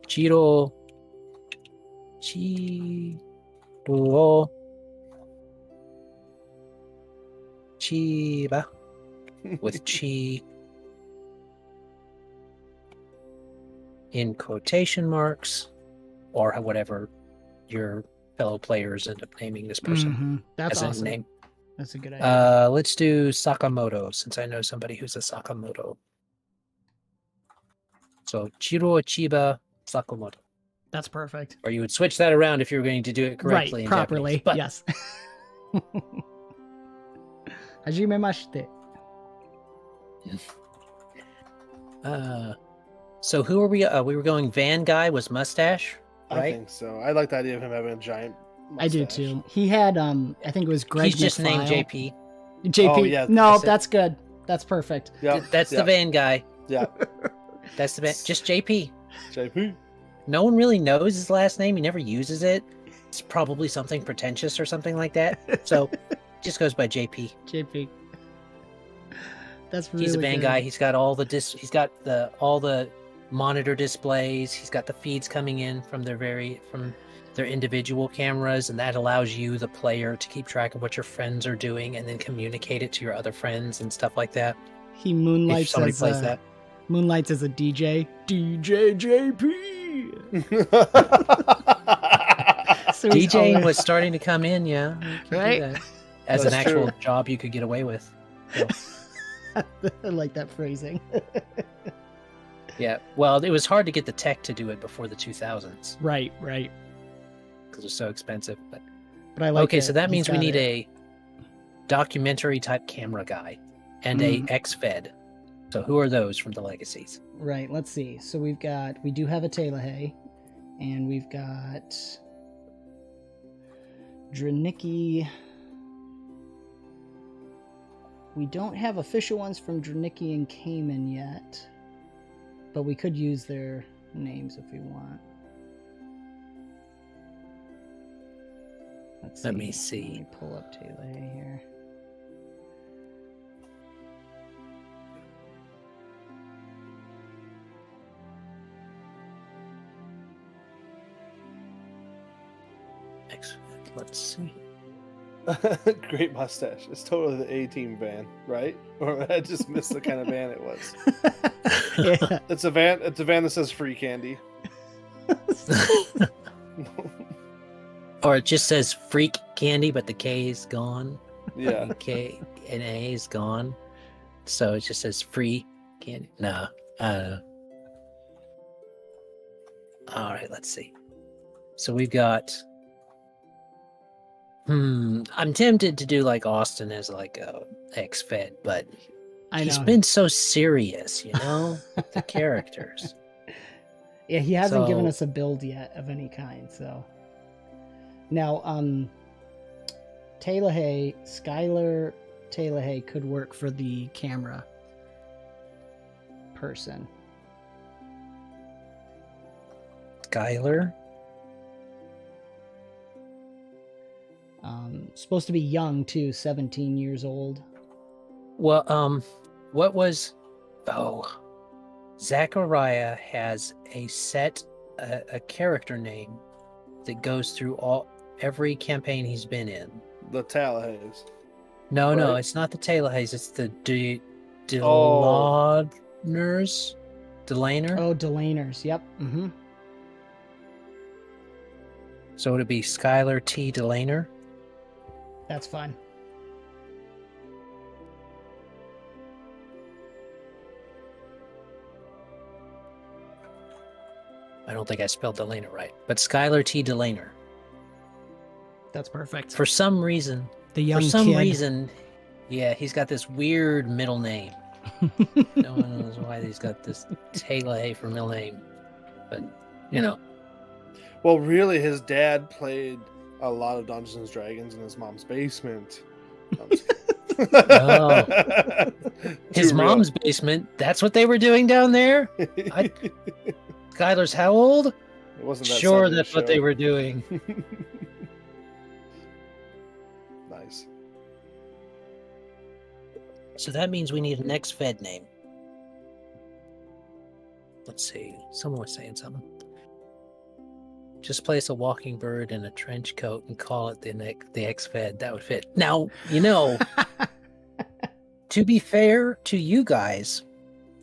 Chiba with Chi in quotation marks, or whatever your fellow players end up naming this person
Mm-hmm. That's
as
awesome.
a name.
That's a good idea.
Let's do Sakamoto, since I know somebody who's a Sakamoto. So Chiro Chiba Sakamoto.
That's perfect.
Or you would switch that around if you were going to do it correctly.
Right,
in
properly.
Japanese. But
Yes. Hajimemashite.
So who are we? We were going Van Guy was mustache,
I
right?
think so. I like the idea of him having a giant mustache.
I do too. He had I think it was Greg
He's just named
McFile.
JP.
JP.
Oh, yeah,
No,
that's it.
that's good. That's perfect.
Yeah,
That's the Van Guy.
Yeah,
That's the just JP.
JP.
No one really knows his last name. He never uses it. It's probably something pretentious or something like that. So just goes by JP.
JP. That's really
He's a Van
good.
Guy. He's got all all the monitor displays. He's got the feeds coming in from their individual cameras, and that allows you, the player, to keep track of what your friends are doing and then communicate it to your other friends and stuff like that.
He
If
moonlights
somebody
as
plays
a,
that.
moonlights as a DJ. DJ JP. So he's
DJing
always-
was starting to come in, yeah. You could do
Right?
that. As an
That's
actual
true.
job you could get away with. So,
I like that phrasing.
yeah. Well, it was hard to get the tech to do it before the 2000s
Right.
because it was so expensive. But
But I like
okay,
it.
so that
He's
means we
got
need
it.
a documentary type camera guy and a ex-fed. So who are those from the legacies?
Right, let's see. So we do have a 𝙏𝖖𝙗𝖗, and we've got 𝙏𝖏𝖗𝖏𝖏𝖏𝖏𝑚𝑖𝑘𝑖. We don't have official ones from 𝙏𝙖𝙗𝙗𝙗𝙗 and 𝘐𝖗𝑚𝑒n yet, but we could use their names if we want.
Let me see.
Let me pull up 𝙏𝙗𝙗𝙗 here.
Excellent. Let's see.
Great mustache. It's totally the A-Team van, right? Or I just missed the kind of van it was.
Yeah.
It's a van. It's a van that says free candy.
Or it just says freak candy, but the K is gone.
Yeah.
And K and A is gone. So it just says free candy. No. All right, let's see. So we've got. I'm tempted to do like Austin as like a ex-Fed, but he's been so serious, you know, the characters.
Yeah, he hasn't given us a build yet of any kind, so. Now, 𝙏𝙗𝙗𝙗, Skylar 𝙏𝙗𝙗 could work for the camera person.
Skylar?
Supposed to be young too, 17 years old.
Well, what was... Oh. Zachariah has a character name that goes through every campaign he's been in.
The 𝙏𝙗𝙗𝙗.
No, no,
Right?
it's not the 𝙏𝙗𝙗𝙗, it's the 𝙬𝖏𝑗𝑒𝑖𝑟𝑒𝑠. 𝙬𝖏𝑗𝑒𝑖𝑟𝑒𝑠, yep.
Oh, 𝙬𝖏𝑗𝑒𝑖𝑟𝑒𝑠, yep. Mm-hmm.
So would it be Skylar T. 𝙬𝖏𝑗𝑒𝑖𝑟𝑒𝑠?
That's fine.
I don't think I spelled 𝙬𝖏𝑗𝑒𝑖𝑟𝑒𝑠 right, but Skylar T. 𝙬𝖏𝑗𝑒𝑖𝑟𝑒𝑠.
That's perfect.
For some reason, yeah, he's got this weird middle name. No one knows why he's got this 𝙏𝙗𝙗 for middle name, but you know.
Well, really, his dad played a lot of Dungeons and Dragons in his mom's basement.
Oh. His mom's basement. That's what they were doing down there. Skylar's how old?
It wasn't that
Sure,
70s
that's what
show.
they were doing.
Nice.
So that means we need an ex-Fed name. Let's see. Someone was saying something. Just place a walking bird in a trench coat and call it the ex-Fed. That would fit. Now, you know, to be fair to you guys,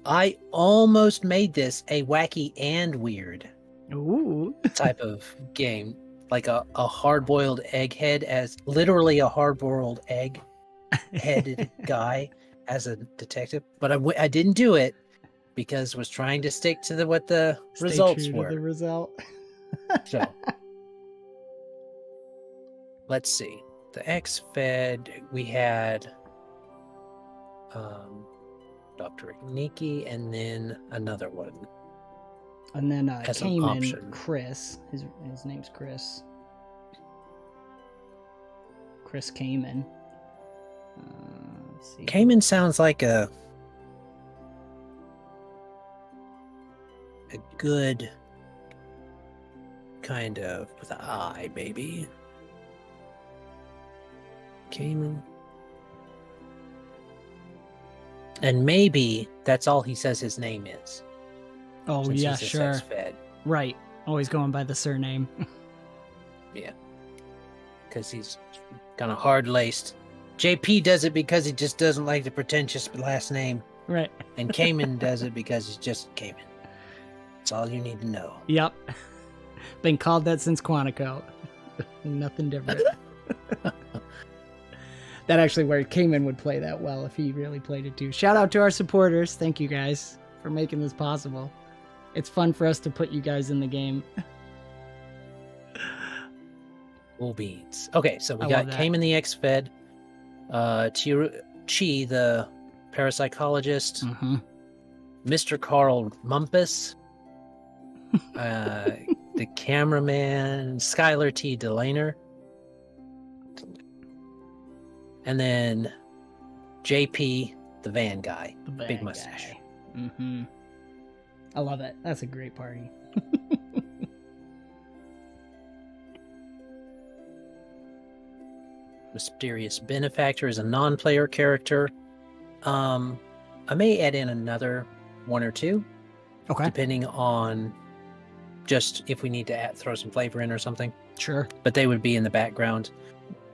I almost made this a wacky and weird
Ooh.
type of game. Like a hard-boiled egghead, as literally a hard-boiled egg-headed guy as a detective. But I didn't do it because I was trying to stick to what the results were.
The result.
So, let's see. The ex-Fed, we had Dr. Ignicki, and then another one.
And then
As an
𝘐𝖗𝑚𝑒n,
option.
Chris. His name's Chris. Chris 𝘐𝖗𝑚𝑒n. Let's see.
𝘐𝖗𝑚𝑒n sounds like a good kind of with an I, maybe. 𝘐𝖗𝑚𝑒n. And maybe that's all he says his name is.
Oh,
since
yeah,
he's this
sure.
ex-Fed.
Right. Always going by the surname.
Yeah. Because he's kind of hard-laced. JP does it because he just doesn't like the pretentious last name.
Right.
And 𝘐𝖗𝑚𝑒n does it because he's just 𝘐𝖗𝑚𝑒n. That's all you need to know.
Yep. Been called that since Quantico. Nothing different. That actually where 𝘐𝖗𝑚𝑒n would play that well if he really played it too. Shout out to our supporters. Thank you guys for making this possible. It's fun for us to put you guys in the game.
Cool beans. Okay, so we
I
got
love that.
𝘐𝖗𝑚𝑒n the ex-Fed, 𝙏𝙗 the parapsychologist,
Mm-hmm.
Mr. Carl Mumpus, the cameraman, Skylar T. 𝙬𝖏𝑗𝑒𝑖𝑟𝑒𝑠, and then JP, the van guy,
The bad
big mustache.
Mm-hmm. I love it. That's a great party.
Mysterious benefactor is a non-player character. I may add in another one or two,
Okay.
depending on just if we need to throw some flavor in or something.
Sure.
But they would be in the background.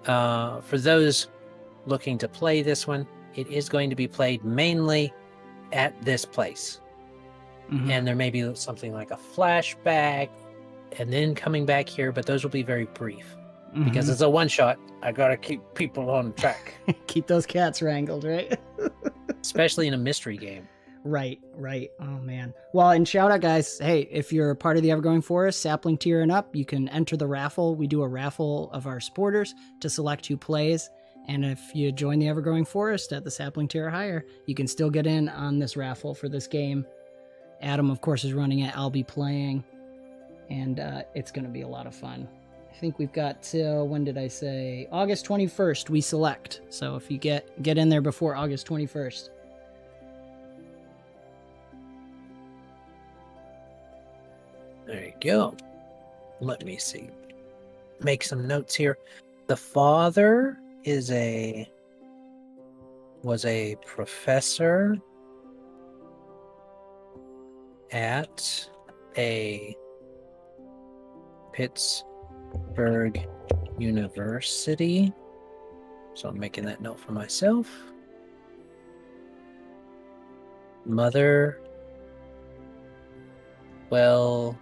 For those looking to play this one, it is going to be played mainly at this place.
Mhm.
And there may be something like a flashback and then coming back here, but those will be very brief. Because
Mhm.
it's a one-shot, I gotta keep people on track.
Keep those cats wrangled, right?
Especially in a mystery game.
Right. Oh, man. Well, and shout out, guys. Hey, if you're part of the Evergrowing Forest, sapling tier and up, you can enter the raffle. We do a raffle of our supporters to select who plays. And if you join the Evergrowing Forest at the sapling tier or higher, you can still get in on this raffle for this game. Adam, of course, is running it. I'll be playing. And it's going to be a lot of fun. I think we've got till, when did I say? August 21st, we select. So if you get in there before August 21st.
There you go. Let me see. Make some notes here. The father was a professor at a Pittsburgh University. So I'm making that note for myself. Mother, well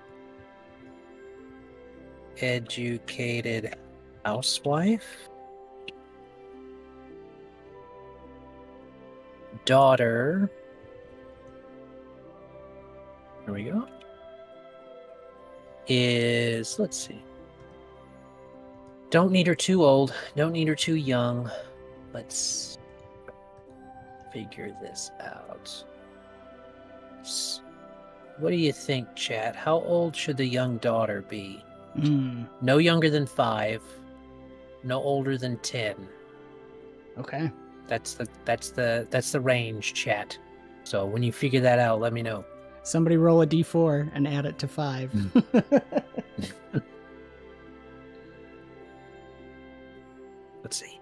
educated housewife. Daughter. There we go. Let's see. Don't need her too old. Don't need her too young. Let's figure this out. What do you think, chat? How old should the young daughter be? No younger than 5. No older than 10.
Okay.
That's the range, chat. So when you figure that out, let me know.
Somebody roll a d4 and add it to 5.
Let's see.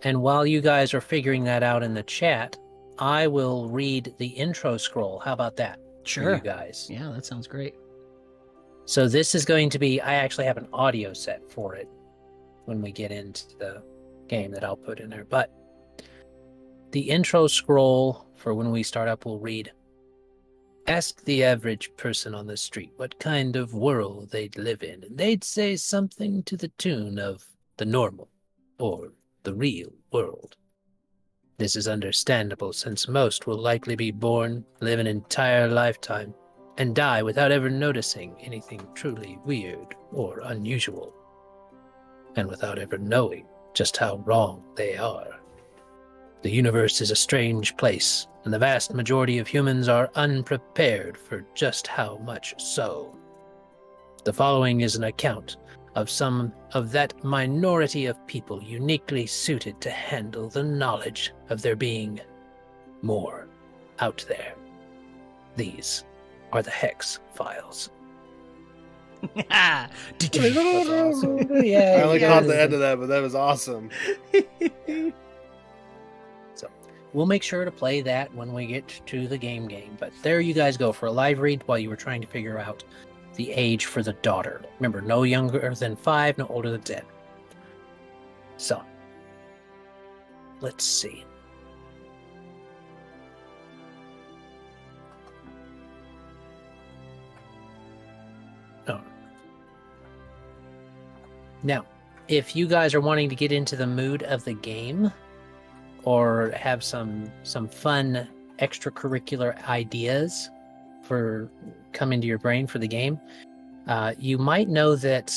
And while you guys are figuring that out in the chat, I will read the intro scroll. How about that?
Sure.
For you guys.
Yeah, that sounds great.
So this is going to be, I actually have an audio set for it when we get into the game that I'll put in there. But the intro scroll for when we start up will read, ask the average person on the street what kind of world they'd live in, and they'd say something to the tune of the normal or the real world. This is understandable since most will likely be born, live an entire lifetime, and die without ever noticing anything truly weird or unusual, and without ever knowing just how wrong they are. The universe is a strange place, and the vast majority of humans are unprepared for just how much so. The following is an account of some of that minority of people uniquely suited to handle the knowledge of there being more out there. These are the Hex Files.
Yeah.
I only caught the end of that, but that was awesome.
So we'll make sure to play that when we get to the game. But there you guys go for a live read while you were trying to figure out the age for the daughter. Remember, no younger than 5, no older than 10. So, let's see. Oh. Now, if you guys are wanting to get into the mood of the game or have some fun extracurricular ideas for come into your brain for the game, you might know that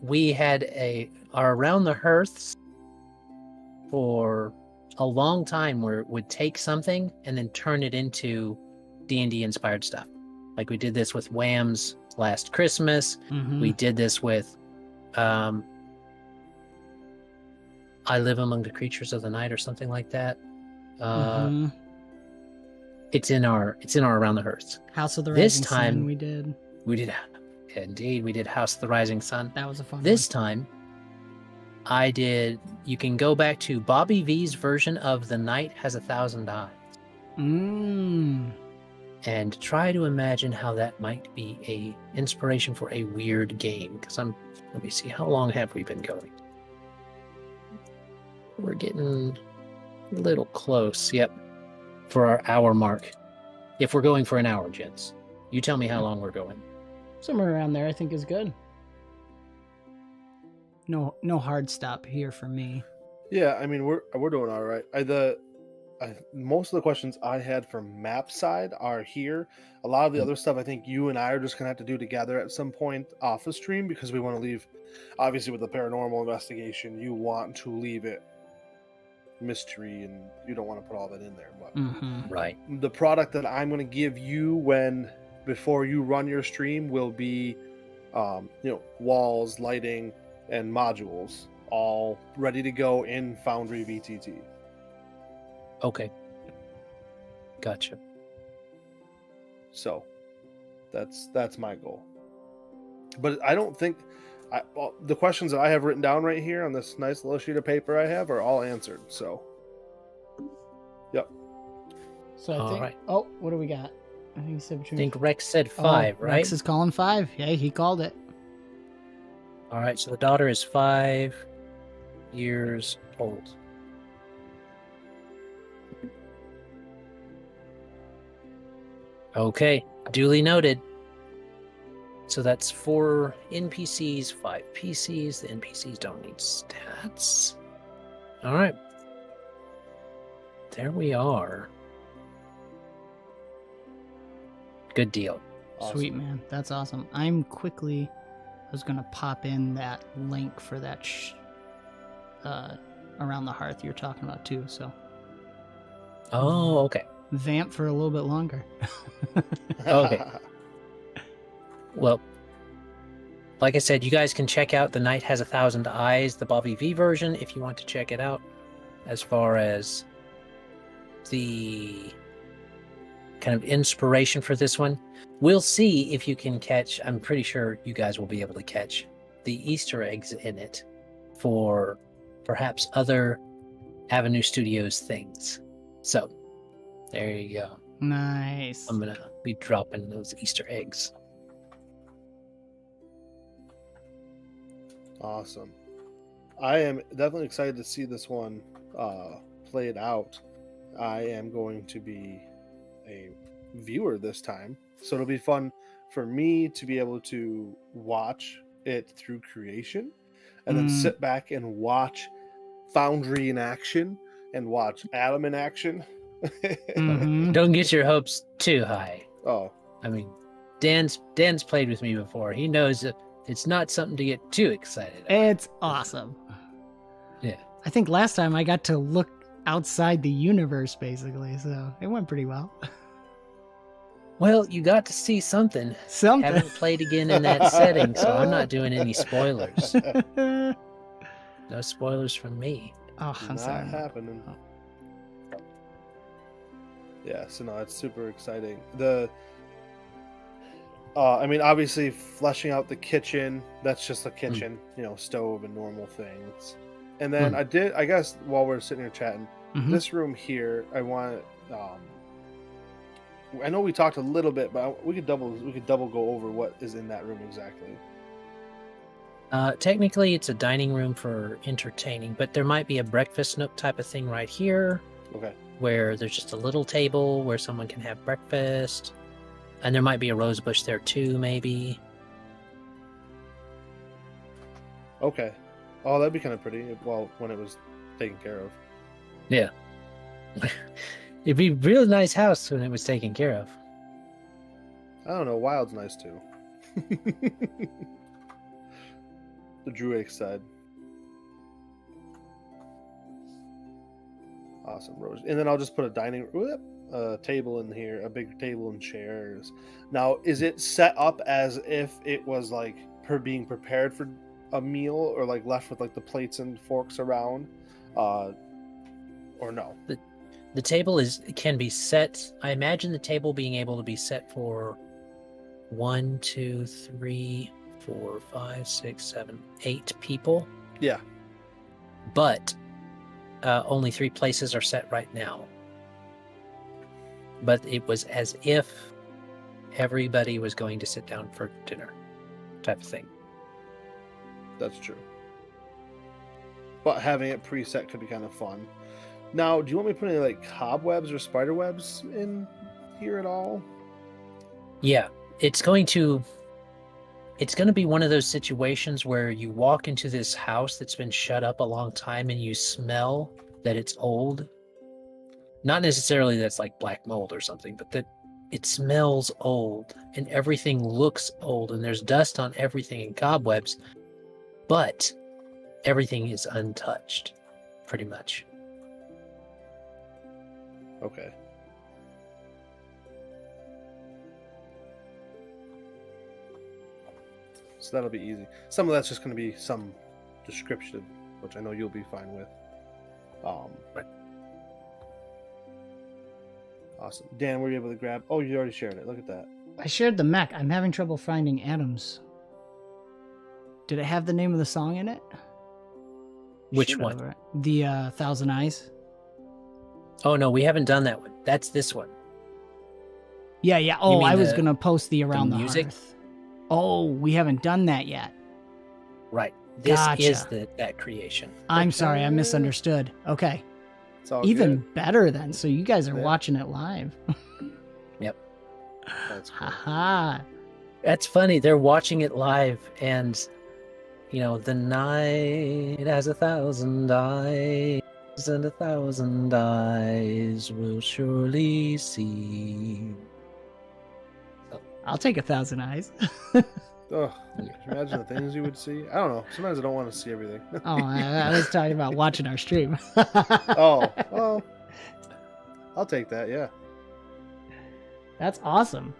we had our Around the Hearths for a long time where it would take something and then turn it into D&D inspired stuff. Like we did this with Wham's last Christmas.
Mhm.
We did this with I Live Among the Creatures of the Night or something like that.
Mhm.
It's in our Around the Hearth.
House of the
This
Rising
time-
Sun we did.
We did, indeed, we did House of the Rising Sun.
That was a fun
This time, I did. You can go back to Bobby V's version of The Night Has 1,000 Eyes
one.
and try to imagine how that might be a inspiration for a weird game. Because let me see, how long have we been going? We're getting a little close. Yep, for our hour mark. If we're going for an hour, gents, you tell me how long we're going.
Somewhere around there I think is good. No hard stop here for me.
Yeah, I mean we're doing all right. Most of the questions I had from map side are here. A lot of the other stuff I think you and I are just gonna have to do together at some point off the stream, because we want to leave, obviously with the paranormal investigation, you want to leave it mystery and you don't want to put all that in there. But
Mhm.
Right.
the product that I'm going to give you before you run your stream will be walls, lighting, and modules all ready to go in Foundry VTT.
Okay. Gotcha.
So that's my goal. But I don't think the questions that I have written down right here on this nice little sheet of paper I have are all answered. So yep.
So I
All
think.
right.
Oh, what do we got? I think he said
I
between.
think Rex said 5, right?
Rex is calling 5. Yeah, he called it.
All right, so the daughter is 5 years old. Okay, duly noted. So that's 4 NPCs, 5 PCs. The NPCs don't need stats. All right. There we are. Good deal.
Awesome.
Sweet, man. That's awesome. I was going to pop in that link for that Around the Hearth you're talking about too. So
Oh, okay.
vamp for a little bit longer.
Okay. Well, like I said, you guys can check out The Night Has 1,000 Eyes, the Bobby V version, if you want to check it out. As far as the kind of inspiration for this one, we'll see if you can catch, I'm pretty sure you guys will be able to catch the Easter eggs in it for perhaps other Avenue Studios things. So, there you go.
Nice.
I'm going to be dropping those Easter eggs.
Awesome. I am definitely excited to see this one played out. I am going to be a viewer this time, so it'll be fun for me to be able to watch it through creation and then sit back and watch Foundry in action and watch Adam in action.
Mhm.
Don't get your hopes too high.
Oh,
I mean, Dan's played with me before. He knows that it's not something to get too excited about.
It's awesome.
Yeah.
I think last time I got to look outside the universe, basically, so it went pretty well.
Well, you got to see something.
Something.
Haven't played again in that setting, so I'm not doing any spoilers.
Oh,
No spoilers from me.
I'm
not
sorry.
happening.
Oh.
Yeah, so no, it's super exciting. I mean, obviously, fleshing out the kitchen, that's just a kitchen, stove and normal things. And then I guess while we're sitting here chatting,
Mhm.
this room here, I want, I know we talked a little bit, but we could double go over what is in that room exactly.
Technically, it's a dining room for entertaining, but there might be a breakfast nook type of thing right here,
Okay.
where there's just a little table where someone can have breakfast. And there might be a rose bush there too, maybe.
Okay. Oh, that'd be kind of pretty. Well, when it was taken care of.
Yeah. It'd be a real nice house when it was taken care of.
I don't know. Wild's nice too. The Druidic side. Awesome, Rose. And then I'll just put a dining room. a table in here, a big table and chairs. Now, is it set up as if it was like being prepared for a meal, or like left with like the plates and forks around, or no?
The table can be set. I imagine the table being able to be set for 1, 2, 3, 4, 5, 6, 7, 8 people.
Yeah.
But only 3 places are set right now. But it was as if everybody was going to sit down for dinner, type of thing.
That's true. But having it preset could be kind of fun. Now, do you want me to put any like cobwebs or spider webs in here at all?
Yeah, it's going to be one of those situations where you walk into this house that's been shut up a long time and you smell that it's old. Not necessarily that's like black mold or something, but that it smells old and everything looks old and there's dust on everything and cobwebs, but everything is untouched, pretty much.
Okay. So that'll be easy. Some of that's just going to be some description, which I know you'll be fine with.
Right.
Awesome. Dan, were you able to grab? Oh, you already shared it. Look at that.
I shared the mech. I'm having trouble finding Adam's. Did it have the name of the song in it?
Which
Should
one?
have, right? The 𝐻𝙗𝖗𝖗𝐼𝑠.
Oh no, we haven't done that one. That's this one.
Yeah. Oh,
mean
I was
the-
gonna post the Around the
music?
Hearth. Oh, we haven't done that yet.
Right. This
Gotcha.
is that creation.
I'm sorry, I misunderstood. Okay.
It's all
Even
good.
better then. So you guys are
Yeah.
watching it live.
That's cool.
Haha.
That's funny. They're watching it live, and the night has 1,000 eyes, and 1,000 eyes will surely see.
I'll take 1,000 eyes.
Ugh, can you imagine the things you would see? I don't know. Sometimes I don't want to see everything.
Oh, I was talking about watching our stream.
Oh, well, I'll take that. Yeah.
That's awesome.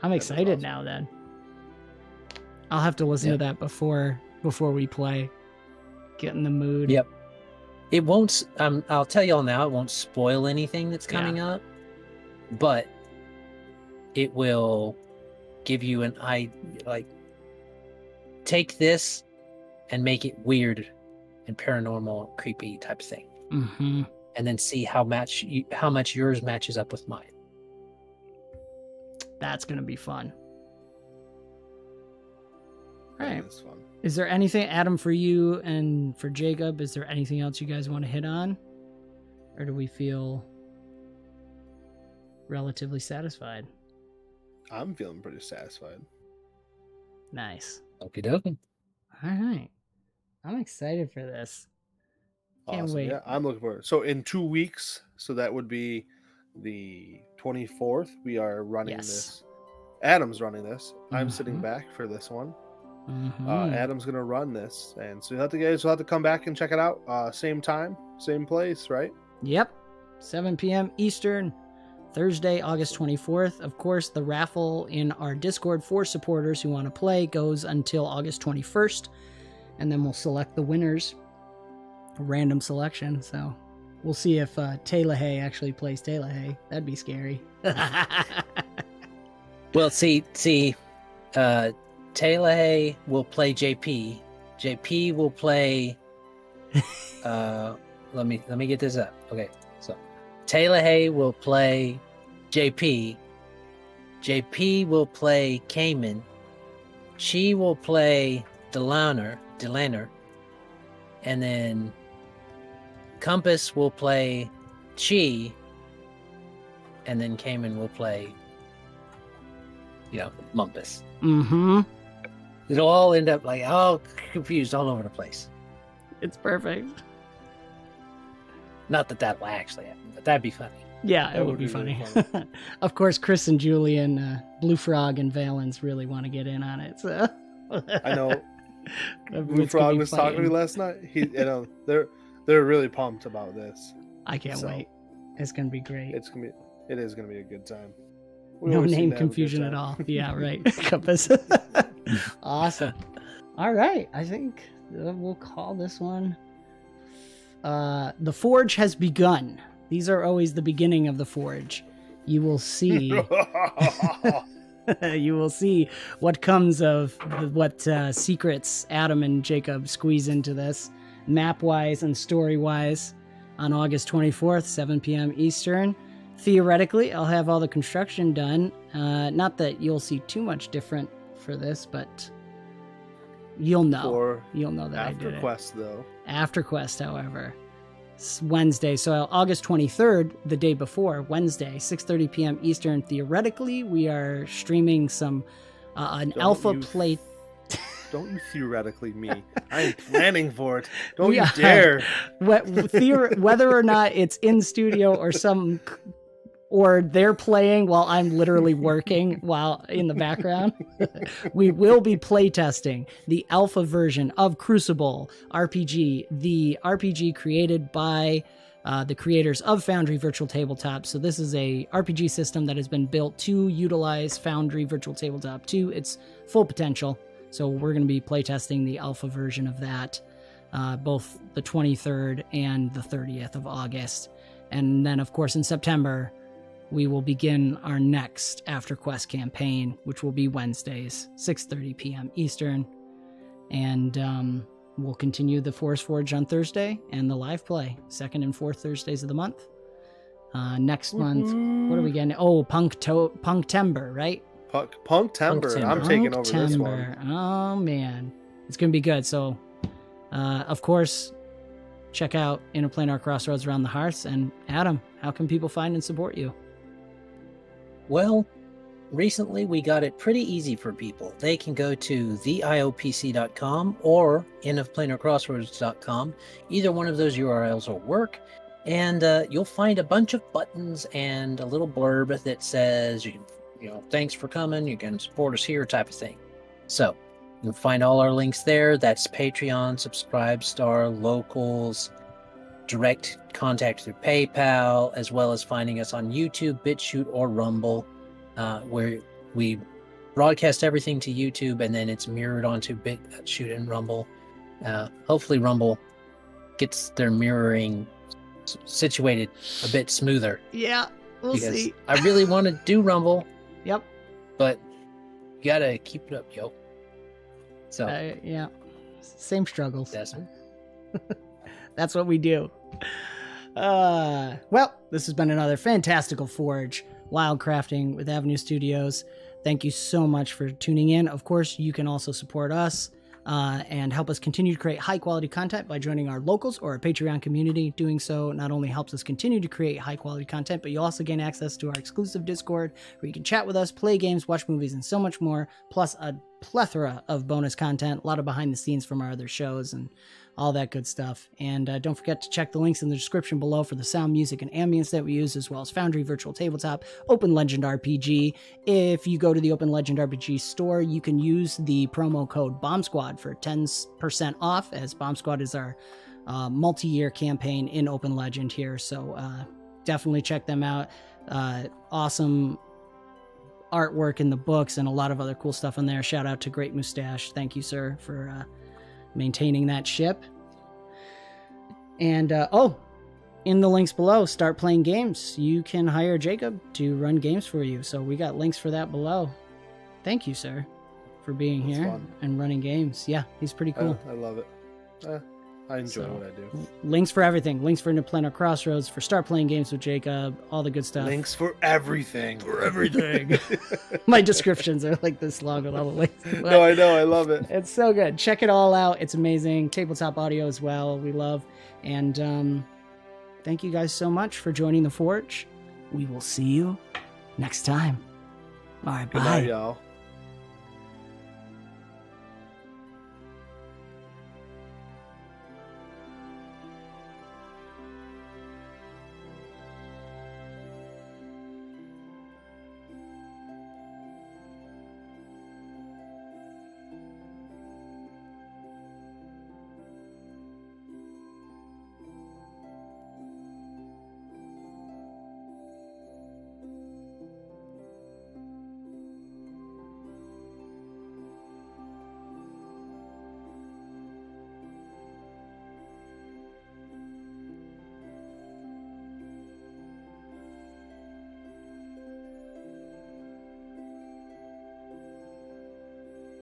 I'm
That is
excited
awesome.
now then. I'll have to listen to that before we play. Get in the mood.
Yep. It won't. I'll tell y'all now. It won't spoil anything that's coming up, but it will give you an idea. Like, take this and make it weird and paranormal, creepy type of thing,
Mm-hmm.
and then see how much yours matches up with mine.
That's gonna be fun. All right.
That is fun.
Is there anything, Adam, for you and for Jacob? Is there anything else you guys want to hit on, or do we feel relatively satisfied?
I'm feeling pretty satisfied.
Nice.
Okie dokie.
All right. I'm excited for this. Can't
Awesome.
wait.
Yeah, I'm looking forward. So in 2 weeks, so that would be the 24th, we are running
Yes.
this. Adam's running this. I'm sitting
Mhm.
back for this one.
Mhm.
Adam's gonna run this, and so you guys will have to come back and check it out. Same time, same place, right?
Yep. 7 p.m. Eastern, Thursday, August 24th. Of course, the raffle in our Discord for supporters who want to play goes until August 21st, and then we'll select the winners. A random selection, so we'll see if 𝙏𝙗𝖗𝙗𝙗 actually plays 𝙏𝙗𝖗𝙗𝙗. That'd be scary.
Well, see, 𝙏𝙗𝖗𝙗𝙗 will play JP. JP will play. Let me get this up. Okay, so 𝙏𝙗𝖗𝙗𝙗 will play JP. JP will play 𝙗𝖗. She will play 𝙗𝙗𝙗𝙗, and then Compass will play 𝙬𝙗, and then 𝙗𝖗 will play, Mumpus.
Mm-hmm.
It'll all end up like all confused all over the place.
It's perfect.
Not that will actually happen, but that'd be funny.
Yeah, it
That
would be
would be
funny.
really
Of course, Chris and Julian, Blue Frog and Valens really want to get in on it. So
I know.
It's
Blue
gonna
Frog
be
was talking to me
fighting.
last night. They're really pumped about this.
I can't
So-
wait. It's gonna be great.
It's gonna be It is going to be a good time. We
No
always seem
name
to have a good
confusion at
time.
all. Yeah, right. Compass. Awesome. All right. I think we'll call this one. The Forge has begun. These are always the beginning of the Forge. You will see. You will see what comes of what secrets Adam and Jacob squeeze into this, map-wise and story-wise, on August 24th, 7 p.m. Eastern. Theoretically, I'll have all the construction done. Not that you'll see too much different for this, but you'll know. You'll know that I did it.
After Quest, though.
After Quest, however. It's Wednesday, so August 23rd, the day before, Wednesday, 6:30 p.m. Eastern. Theoretically, we are streaming an alpha play.
Don't you theoretically me. I am planning for it. Don't you dare.
Whether or not it's in studio or they're playing while I'm literally working while in the background, we will be playtesting the alpha version of Crucible RPG, the RPG created by the creators of Foundry Virtual Tabletop. So this is a RPG system that has been built to utilize Foundry Virtual Tabletop to its full potential. So we're going to be playtesting the alpha version of that, both the 23rd and the 30th of August. And then, of course, in September, we will begin our next After Quest campaign, which will be Wednesdays, 6:30 p.m. Eastern. And we'll continue the Forest Forge on Thursday and the live play, second and fourth Thursdays of the month. Next month, what are we getting? Oh, Punktember, right?
Punktember. I'm taking over this one.
Oh, man. It's going to be good. So, of course, check out Interplanar Crossroads Around the Hearths. And Adam, how can people find and support you?
Well, recently we got it pretty easy for people. They can go to theiopc.com or endofplanarcrossroads.com. Either one of those URLs will work, and you'll find a bunch of buttons and a little blurb that says, thanks for coming, you can support us here, type of thing. So you'll find all our links there. That's Patreon, Subscribestar, Locals, direct contact through PayPal, as well as finding us on YouTube, BitChute, or Rumble, where we broadcast everything to YouTube and then it's mirrored onto BitChute and Rumble. Hopefully Rumble gets their mirroring situated a bit smoother.
Yeah, we'll see.
I really want to do Rumble.
Yep.
But you gotta keep it up, yo. So
yeah, same struggles.
Desmond.
That's what we do. Well, this has been another fantastical Forge Wildcrafting with Avenue Studios. Thank you so much for tuning in. Of course, you can also support us and help us continue to create high quality content by joining our locals or our Patreon community. Doing so not only helps us continue to create high quality content, but you also gain access to our exclusive Discord where you can chat with us, play games, watch movies, and so much more, plus a plethora of bonus content, a lot of behind the scenes from our other shows and all that good stuff. And don't forget to check the links in the description below for the sound, music, and ambience that we use, as well as Foundry Virtual Tabletop, Open Legend RPG. If you go to the Open Legend RPG store, you can use the promo code Bomb Squad for 10% off, as Bomb Squad is our multi-year campaign in Open Legend here. So definitely check them out. Awesome artwork in the books and a lot of other cool stuff in there. Shout out to Great Mustache. Thank you, sir, for maintaining that ship. And in the links below, start playing games. You can hire Jacob to run games for you. So we got links for that below. Thank you, sir, for being here
fun.
And running games. Yeah, he's pretty cool.
I love it. I enjoy what I do.
Links for everything. Links for Interplanar Crossroads, for Start Playing Games with Jacob, all the good stuff.
Links for everything.
My descriptions are like this long with all the links.
No, I know. I love it.
It's so good. Check it all out. It's amazing. Tabletop audio as well. We love. And thank you guys so much for joining the Forge. We will see you next time. All right, bye.
Good night, y'all.